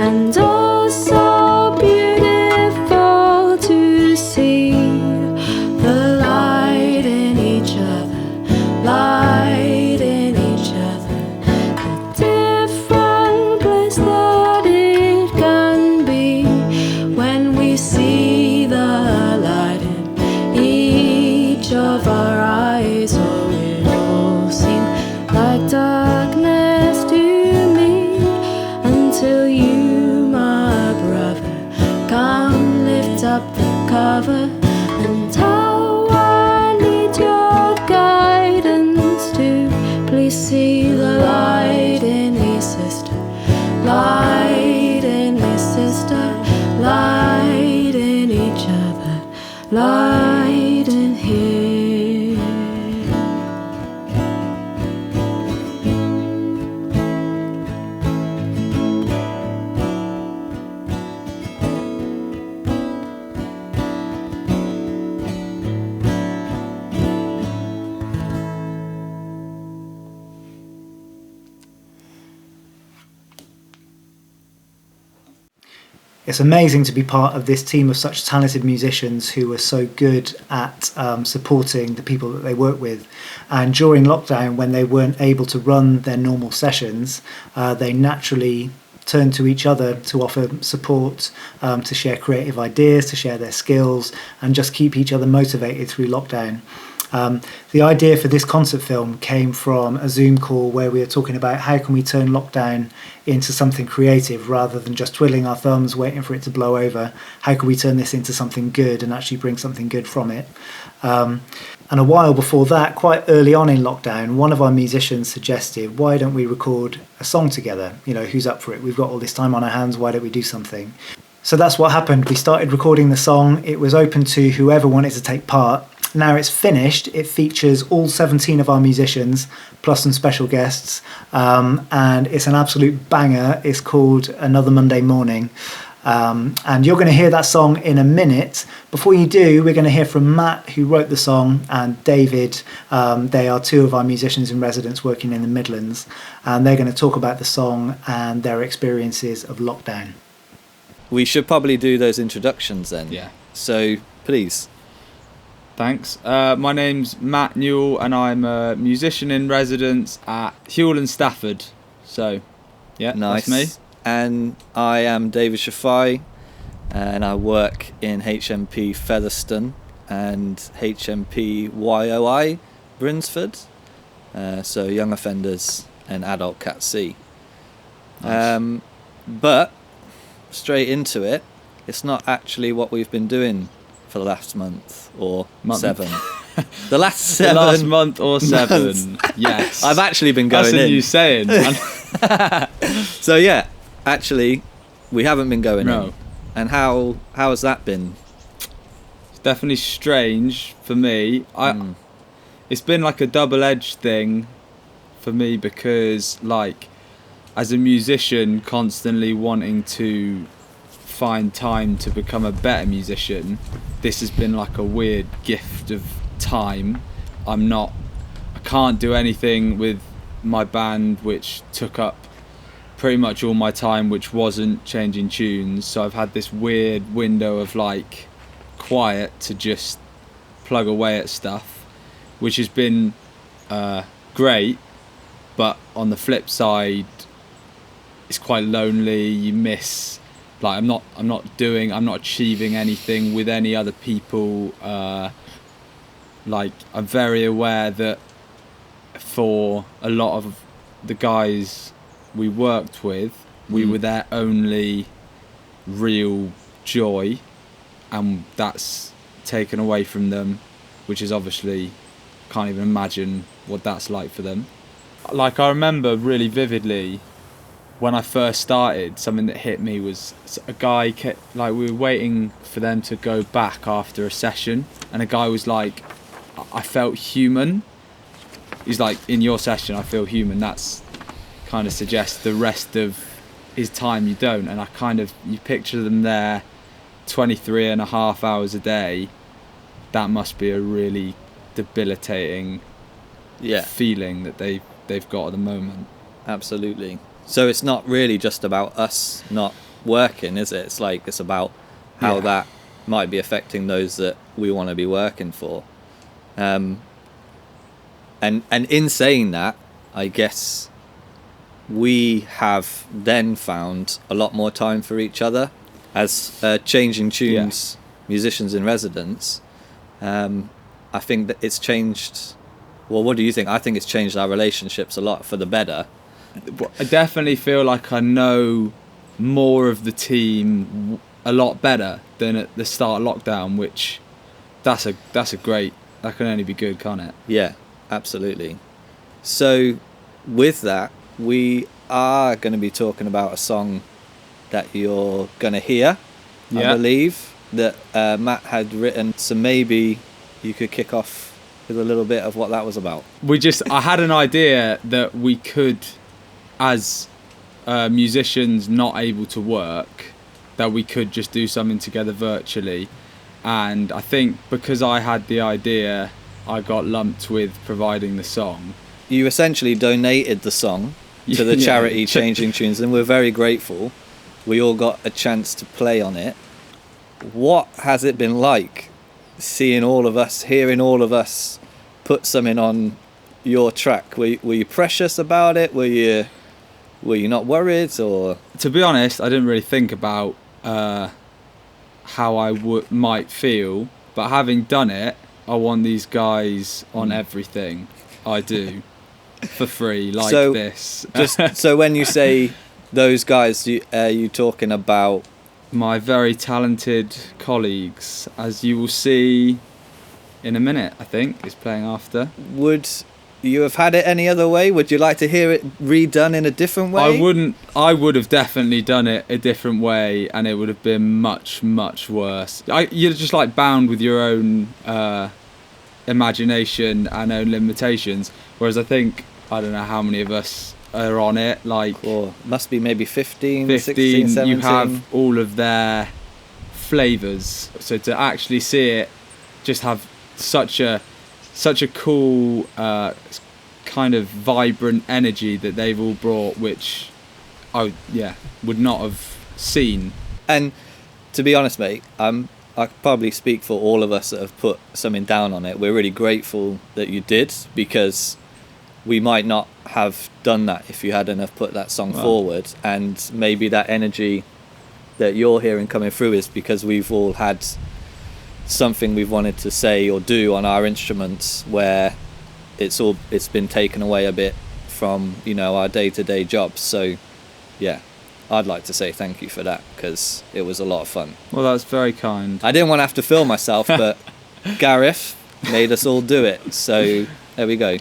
And oh, so beautiful to see the light in each other, light in each other. The different place that it can be when we see the light in each of our eyes. Oh, it all seemed like darkness to me until you, my brother, come lift up the cover. And how I need your guidance to please see the light in me, sister, light in me, sister, light in each other, light in here. It's amazing to be part of this team of such talented musicians who are so good at supporting the people that they work with. And during lockdown, when they weren't able to run their normal sessions, they naturally turned to each other to offer support, to share creative ideas, to share their skills, and just keep each other motivated through lockdown. The idea for this concert film came from a Zoom call where we were talking about how can we turn lockdown into something creative rather than just twiddling our thumbs waiting for it to blow over. How can we turn this into something good and actually bring something good from it? And a while before that, quite early on in lockdown, one of our musicians suggested, why don't we record a song together? You know, who's up for it? We've got all this time on our hands, why don't we do something? So that's what happened. We started recording the song. It was open to whoever wanted to take part. Now it's finished. It features all 17 of our musicians, plus some special guests. And it's an absolute banger. It's called Another Monday Morning. And you're going to hear that song in a minute. Before you do, we're going to hear from Matt, who wrote the song, and David. They are two of our musicians in residence working in the Midlands, and they're going to talk about the song and their experiences of lockdown. We should probably do those introductions then. Yeah. So, please. Thanks. My name's Matt Newell, and I'm a musician in residence at Hewell and Stafford. So, yeah, Nice. that's me. And I am David Shafai, and I work in HMP Featherstone and HMP YOI Brinsford, so young offenders and adult Cat C. Nice. But straight into it, it's not actually what we've been doing for the last month or seven. The last 7 The last month or 7. months. Yes. I've actually been going in. That's a new saying, man. So yeah, actually, we haven't been going No. in. And how has that been? It's definitely strange for me. It's been like a double-edged thing for me because, like, as a musician, constantly wanting to find time to become a better musician, this has been like a weird gift of time. I can't do anything with my band which took up pretty much all my time, which wasn't changing tunes, so I've had this weird window of like quiet to just plug away at stuff, which has been great, but on the flip side it's quite lonely. You miss, like, I'm not achieving anything with any other people. Like, I'm very aware that for a lot of the guys we worked with, we were their only real joy, and that's taken away from them, which is obviously, can't even imagine what that's like for them. Like, I remember really vividly when I first started, something that hit me was a guy kept, like, we were waiting for them to go back after a session, and a guy was like, I felt human. He's like, in your session I feel human. That's kind of suggests the rest of his time you don't. And you picture them there 23.5 hours a day. That must be a really debilitating feeling that they've got at the moment. Absolutely. So it's not really just about us not working, is it? It's like, it's about how that might be affecting those that we want to be working for. And in saying that, I guess we have then found a lot more time for each other as changing tunes musicians in residence. I think that it's changed. Well, what do you think? I think it's changed our relationships a lot for the better. I definitely feel like I know more of the team a lot better than at the start of lockdown, which that's a great, that can only be good, can't it? Yeah, absolutely. So with that, we are going to be talking about a song that you're going to hear, I believe, that Matt had written. So maybe you could kick off with a little bit of what that was about. I had an idea that we could, as musicians not able to work, that we could just do something together virtually. And I think because I had the idea, I got lumped with providing the song. You essentially donated the song to the charity Changing Tunes, and we're very grateful. We all got a chance to play on it. What has it been like seeing all of us, hearing all of us put something on your track? Were you precious about it? Were you not worried? Or, to be honest, I didn't really think about how I might feel, but having done it, I want these guys on everything I do for free, like So, this. So when you say those guys, are you talking about my very talented colleagues, as you will see in a minute? I think is playing after. Would you have had it any other way? Would you like to hear it redone in a different way? I would have definitely done it a different way, and it would have been much, much worse. You're just like bound with your own imagination and own limitations. Whereas I think, I don't know how many of us are on it. Like, must be maybe 15, 16, 17. You have all of their flavours. So to actually see it, just have such a cool kind of vibrant energy that they've all brought, which I would not have seen. And to be honest, mate, I could probably speak for all of us that have put something down on it. We're really grateful that you did, because we might not have done that if you hadn't have put that song forward. And maybe that energy that you're hearing coming through is because we've all had something we've wanted to say or do on our instruments where it's been taken away a bit from, you know, our day-to-day jobs. So yeah, I'd like to say thank you for that, because it was a lot of fun. Well, that's very kind. I didn't want to have to film myself, but Gareth made us all do it, so there we go.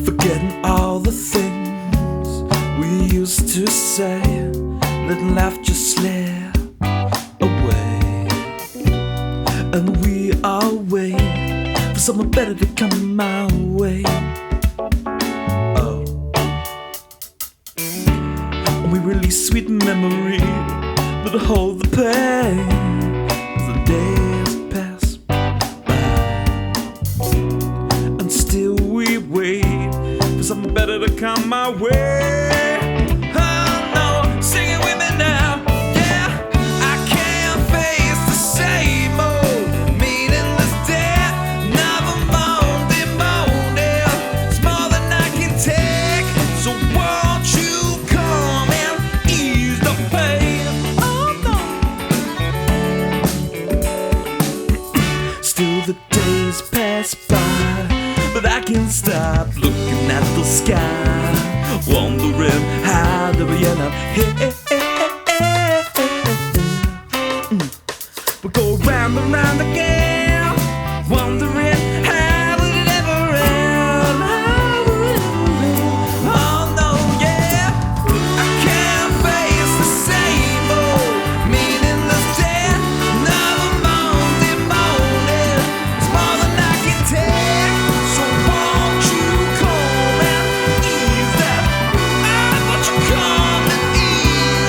Forgetting all the things we used to say, letting life just slip away. And we are waiting for someone better to come my way. Oh, and we release sweet memories that hold the pain as the days pass by. And still we wait for something better to come my way. Oh no, sing it with me now. Yeah, I can't face the same old meaningless day. Another Monday morning, it's more than I can take. So won't you come and ease the pain? Oh no. Still the days pass by, but I can't stop looking at the sky, wondering how do we end up here. We go round and round again, wondering how would it ever end? How would it ever end? Oh no, yeah, I can't face the same old meaningless day. Another Monday morning, it's more than I can take. So won't you come and ease that? Won't you come and ease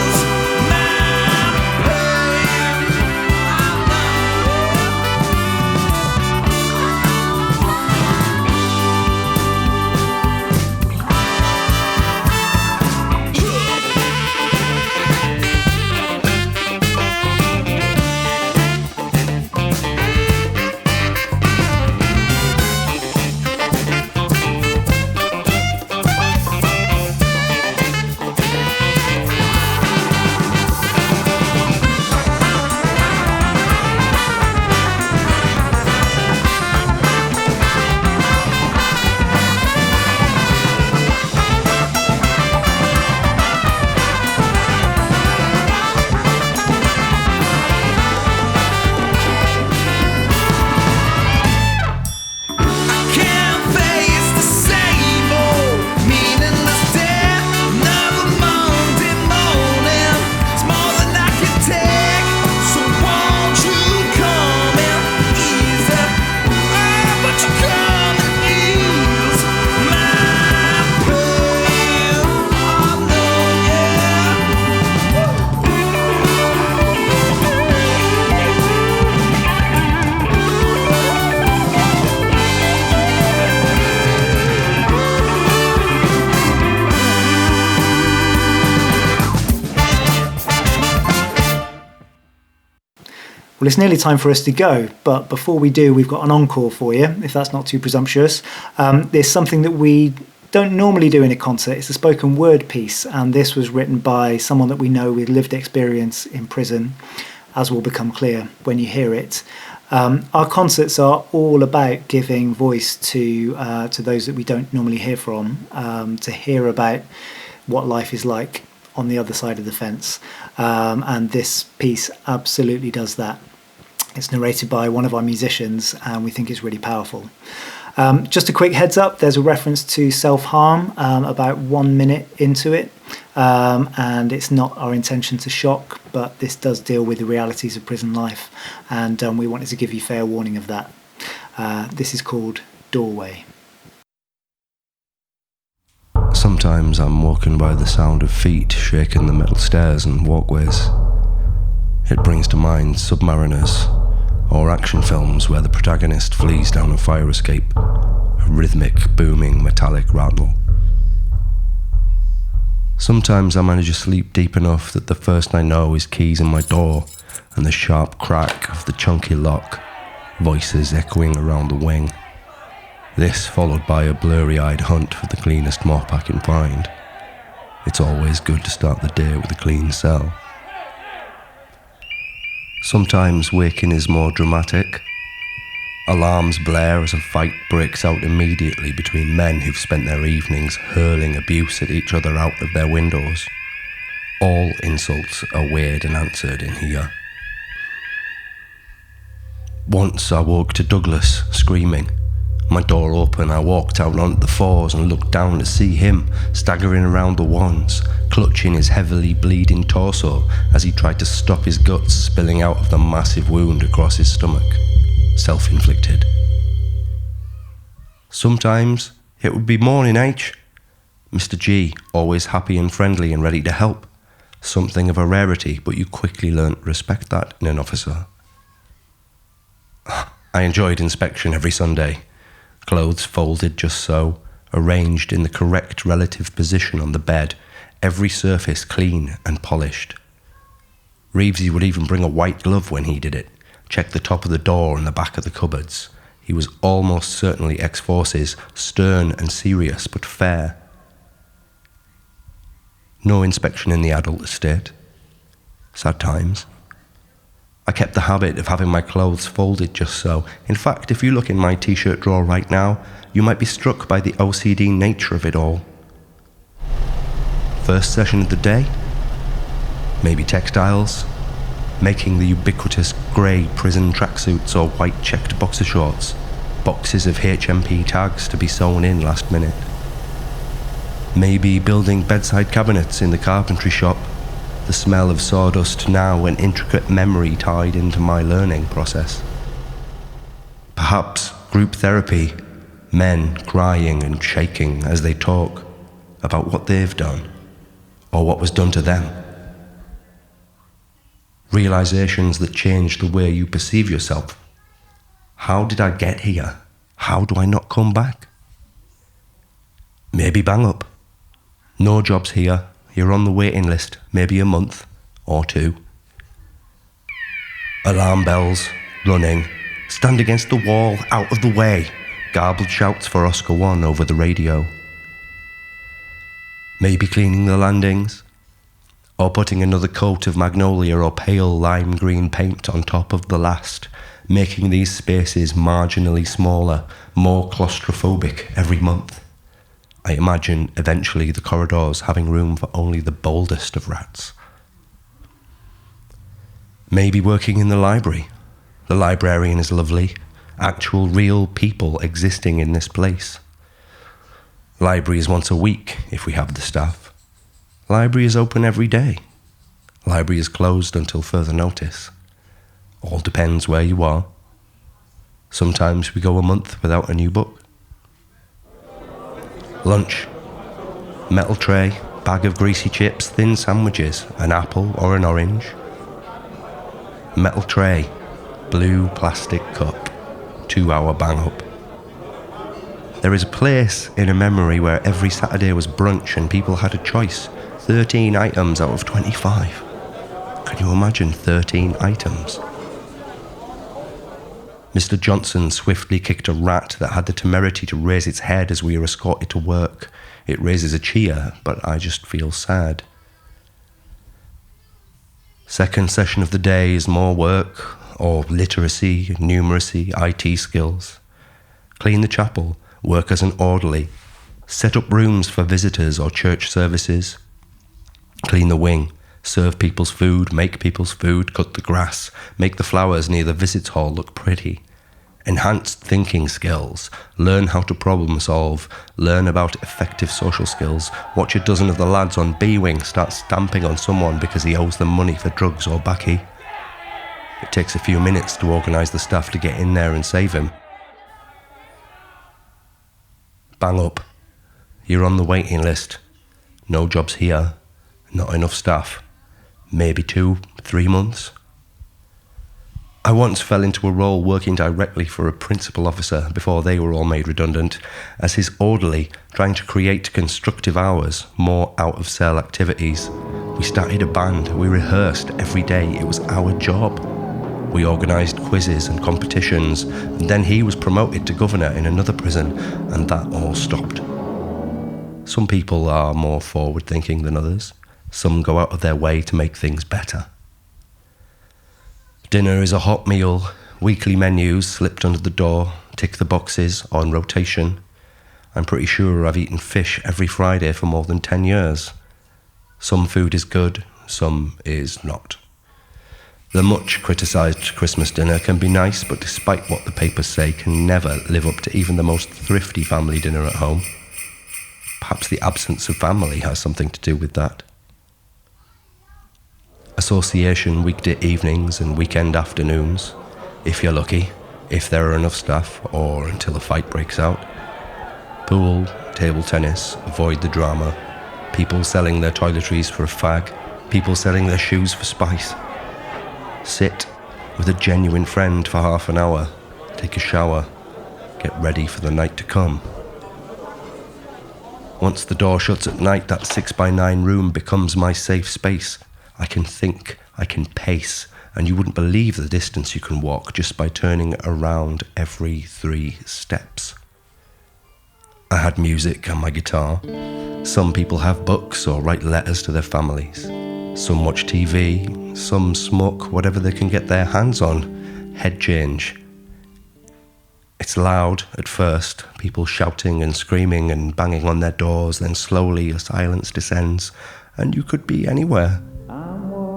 Well, it's nearly time for us to go, but before we do, we've got an encore for you, if that's not too presumptuous. There's something that we don't normally do in a concert. It's a spoken word piece, and this was written by someone that we know with lived experience in prison, as will become clear when you hear it. Our concerts are all about giving voice to those that we don't normally hear from, to hear about what life is like on the other side of the fence. And this piece absolutely does that. It's narrated by one of our musicians, and we think it's really powerful. Just a quick heads up, there's a reference to self-harm about 1 minute into it, and it's not our intention to shock, but this does deal with the realities of prison life, and we wanted to give you fair warning of that. This is called Doorway. Sometimes I'm woken by the sound of feet shaking the metal stairs and walkways. It brings to mind Submariners, or action films where the protagonist flees down a fire escape, a rhythmic, booming, metallic rattle. Sometimes I manage to sleep deep enough that the first I know is keys in my door and the sharp crack of the chunky lock, voices echoing around the wing. This followed by a blurry-eyed hunt for the cleanest mop I can find. It's always good to start the day with a clean cell. Sometimes waking is more dramatic. Alarms blare as a fight breaks out immediately between men who've spent their evenings hurling abuse at each other out of their windows. All insults are weighed and answered in here. Once I woke to Douglas screaming. My door open, I walked out onto the floors and looked down to see him staggering around the wands, clutching his heavily bleeding torso as he tried to stop his guts spilling out of the massive wound across his stomach. Self-inflicted. Sometimes it would be morning H. Mr. G, always happy and friendly and ready to help. Something of a rarity, but you quickly learnt to respect that in an officer. I enjoyed inspection every Sunday. Clothes folded just so, arranged in the correct relative position on the bed, every surface clean and polished. Reevesy would even bring a white glove when he did it, check the top of the door and the back of the cupboards. He was almost certainly ex-forces, stern and serious, but fair. No inspection in the adult estate. Sad times. I kept the habit of having my clothes folded just so. In fact, if you look in my t-shirt drawer right now, you might be struck by the OCD nature of it all. First session of the day? Maybe textiles? Making the ubiquitous grey prison tracksuits or white checked boxer shorts. Boxes of HMP tags to be sewn in last minute. Maybe building bedside cabinets in the carpentry shop. The smell of sawdust now an intricate memory tied into my learning process. Perhaps group therapy, men crying and shaking as they talk about what they've done or what was done to them. Realizations that change the way you perceive yourself. How did I get here? How do I not come back? Maybe bang up. No jobs here. You're on the waiting list, maybe a month or two. Alarm bells, running, stand against the wall, out of the way. Garbled shouts for Oscar 1 over the radio. Maybe cleaning the landings, or putting another coat of magnolia or pale lime green paint on top of the last, making these spaces marginally smaller, more claustrophobic every month. I imagine eventually the corridors having room for only the boldest of rats. Maybe working in the library. The librarian is lovely. Actual real people existing in this place. Library is once a week if we have the staff. Library is open every day. Library is closed until further notice. All depends where you are. Sometimes we go a month without a new book. Lunch. Metal tray, bag of greasy chips, thin sandwiches, an apple or an orange. Metal tray, blue plastic cup, 2-hour bang up. There is a place in a memory where every Saturday was brunch and people had a choice. 13 items out of 25. Can you imagine 13 items? Mr. Johnson swiftly kicked a rat that had the temerity to raise its head as we were escorted to work. It raises a cheer, but I just feel sad. Second session of the day is more work, or literacy, numeracy, IT skills. Clean the chapel, work as an orderly, set up rooms for visitors or church services. Clean the wing, serve people's food, make people's food, cut the grass, make the flowers near the visits hall look pretty. Enhanced thinking skills, learn how to problem solve, learn about effective social skills, watch a dozen of the lads on B-Wing start stamping on someone because he owes them money for drugs or baccy. It takes a few minutes to organise the staff to get in there and save him. Bang up. You're on the waiting list. No jobs here. Not enough staff. Maybe 2-3 months. I once fell into a role working directly for a principal officer before they were all made redundant, as his orderly, trying to create constructive hours, more out-of-cell activities. We started a band, we rehearsed every day, it was our job. We organised quizzes and competitions, and then he was promoted to governor in another prison, and that all stopped. Some people are more forward-thinking than others. Some go out of their way to make things better. Dinner is a hot meal, weekly menus slipped under the door, tick the boxes, on rotation. I'm pretty sure I've eaten fish every Friday for more than 10 years. Some food is good, some is not. The much criticised Christmas dinner can be nice, but despite what the papers say, can never live up to even the most thrifty family dinner at home. Perhaps the absence of family has something to do with that. Association weekday evenings and weekend afternoons, if you're lucky, if there are enough staff, or until a fight breaks out. Pool, table tennis, avoid the drama. People selling their toiletries for a fag, people selling their shoes for spice. Sit with a genuine friend for half an hour, take a shower, get ready for the night to come. Once the door shuts at night, that 6x9 room becomes my safe space. I can think, I can pace, and you wouldn't believe the distance you can walk just by turning around every 3 steps. I had music and my guitar. Some people have books or write letters to their families. Some watch TV, some smoke whatever they can get their hands on. Head change. It's loud at first, people shouting and screaming and banging on their doors, then slowly a silence descends, and you could be anywhere.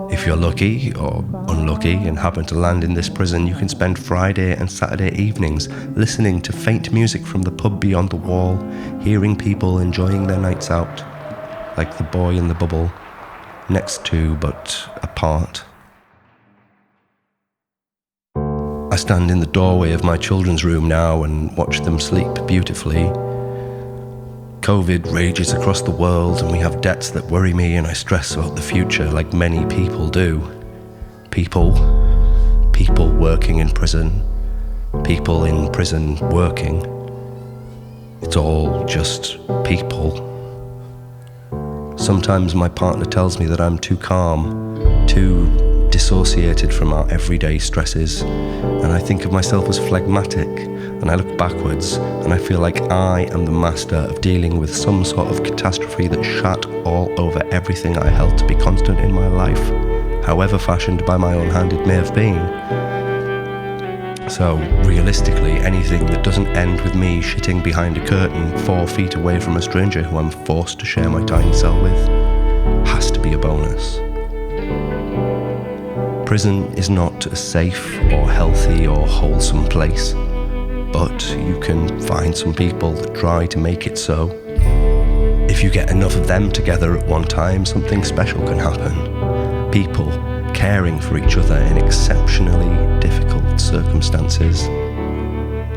If you're lucky or unlucky and happen to land in this prison, you can spend Friday and Saturday evenings listening to faint music from the pub beyond the wall, hearing people enjoying their nights out, like the boy in the bubble, next to but apart. I stand in the doorway of my children's room now and watch them sleep beautifully. COVID rages across the world and we have debts that worry me, and I stress about the future like many people do. People working in prison, people in prison working. It's all just people. Sometimes my partner tells me that I'm too calm, too dissociated from our everyday stresses, and I think of myself as phlegmatic, and I look backwards and I feel like I am the master of dealing with some sort of catastrophe that shat all over everything I held to be constant in my life, however fashioned by my own hand it may have been. So, realistically, anything that doesn't end with me shitting behind a curtain 4 feet away from a stranger who I'm forced to share my tiny cell with has to be a bonus. Prison is not a safe or healthy or wholesome place, but you can find some people that try to make it so. If you get enough of them together at one time, something special can happen. People caring for each other in exceptionally difficult circumstances.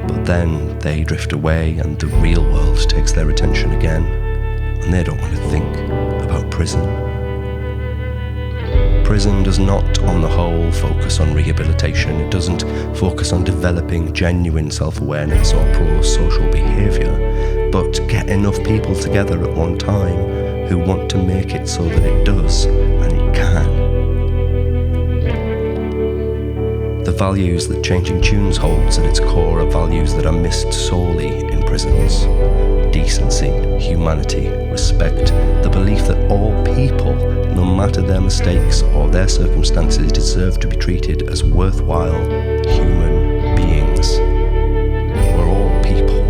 But then they drift away and the real world takes their attention again, and they don't want to think about prison. Prison does not, on the whole, focus on rehabilitation. It doesn't focus on developing genuine self-awareness or pro-social behaviour, but get enough people together at one time who want to make it so that it does, and it can. The values that Changing Tunes holds at its core are values that are missed sorely in prisons. Decency, humanity, respect, the belief that all people, no matter their mistakes or their circumstances, deserve to be treated as worthwhile human beings. We're all people.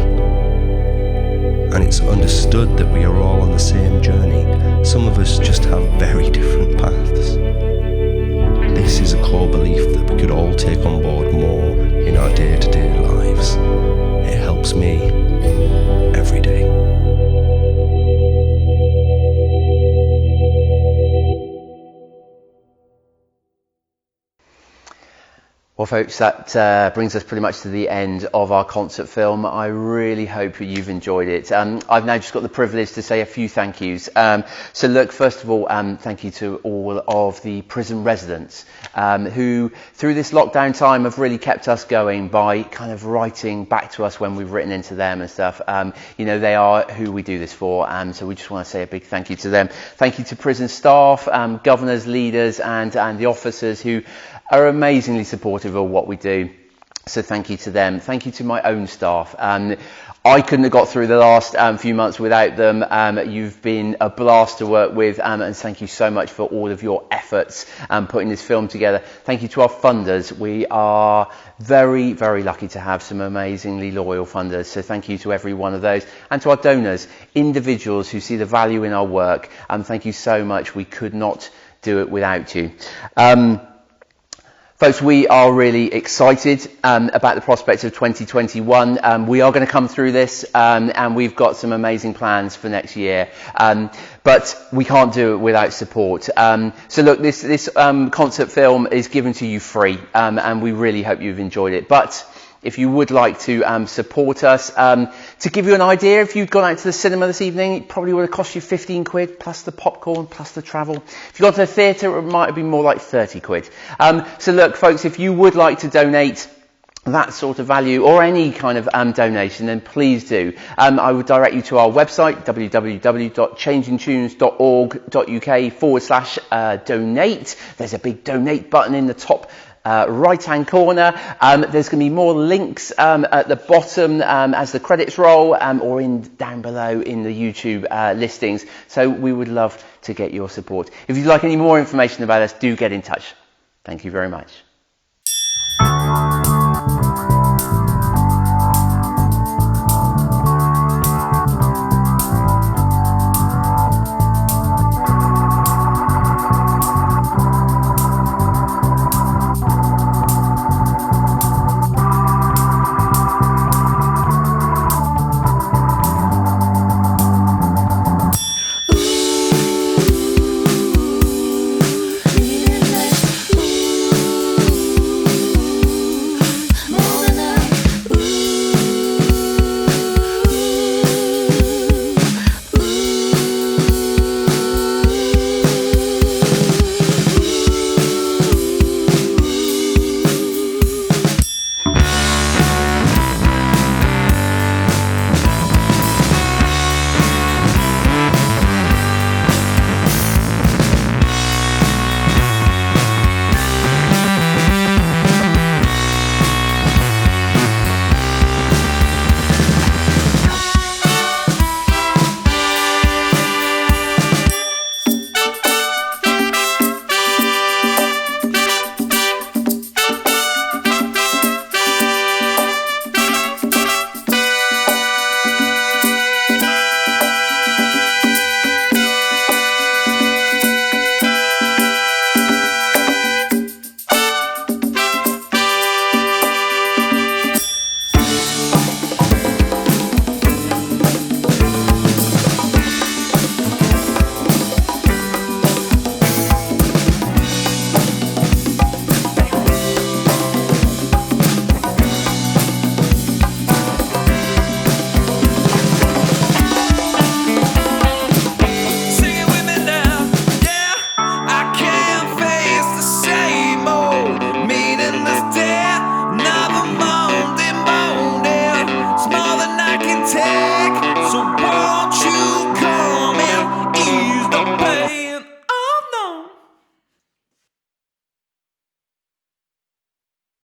And it's understood that we are all on the same journey. Some of us just have very different paths. This is a core belief that we could all take on board more in our day-to-day lives. It helps me every day. Well, folks, that brings us pretty much to the end of our concert film. I really hope you've enjoyed it. I've now just got the privilege to say a few thank yous. So look, first of all, thank you to all of the prison residents who, through this lockdown time, have really kept us going by kind of writing back to us when we've written into them and stuff. You know, they are who we do this for, so we just want to say a big thank you to them. Thank you to prison staff, governors, leaders, and the officers who are amazingly supportive of what we do. So thank you to them. Thank you to my own staff. I couldn't have got through the last few months without them. You've been a blast to work with, and thank you so much for all of your efforts putting this film together. Thank you to our funders. We are very, very lucky to have some amazingly loyal funders. So thank you to every one of those. And to our donors, individuals who see the value in our work. Thank you so much. We could not do it without you. Folks, we are really excited about the prospects of 2021. We are going to come through this and we've got some amazing plans for next year. But we can't do it without support. So look, this concert film is given to you free and we really hope you've enjoyed it. But if you would like to support us, to give you an idea, if you'd gone out to the cinema this evening, it probably would have cost you 15 quid, plus the popcorn, plus the travel. If you got to the theatre, it might have been more like 30 quid. So look, folks, if you would like to donate that sort of value or any kind of donation, then please do. I would direct you to our website, www.changingtunes.org.uk/donate. There's a big donate button in the top right hand corner. There's going to be more links at the bottom as the credits roll or down below in the YouTube listings. So we would love to get your support. If you'd like any more information about us, do get in touch. Thank you very much.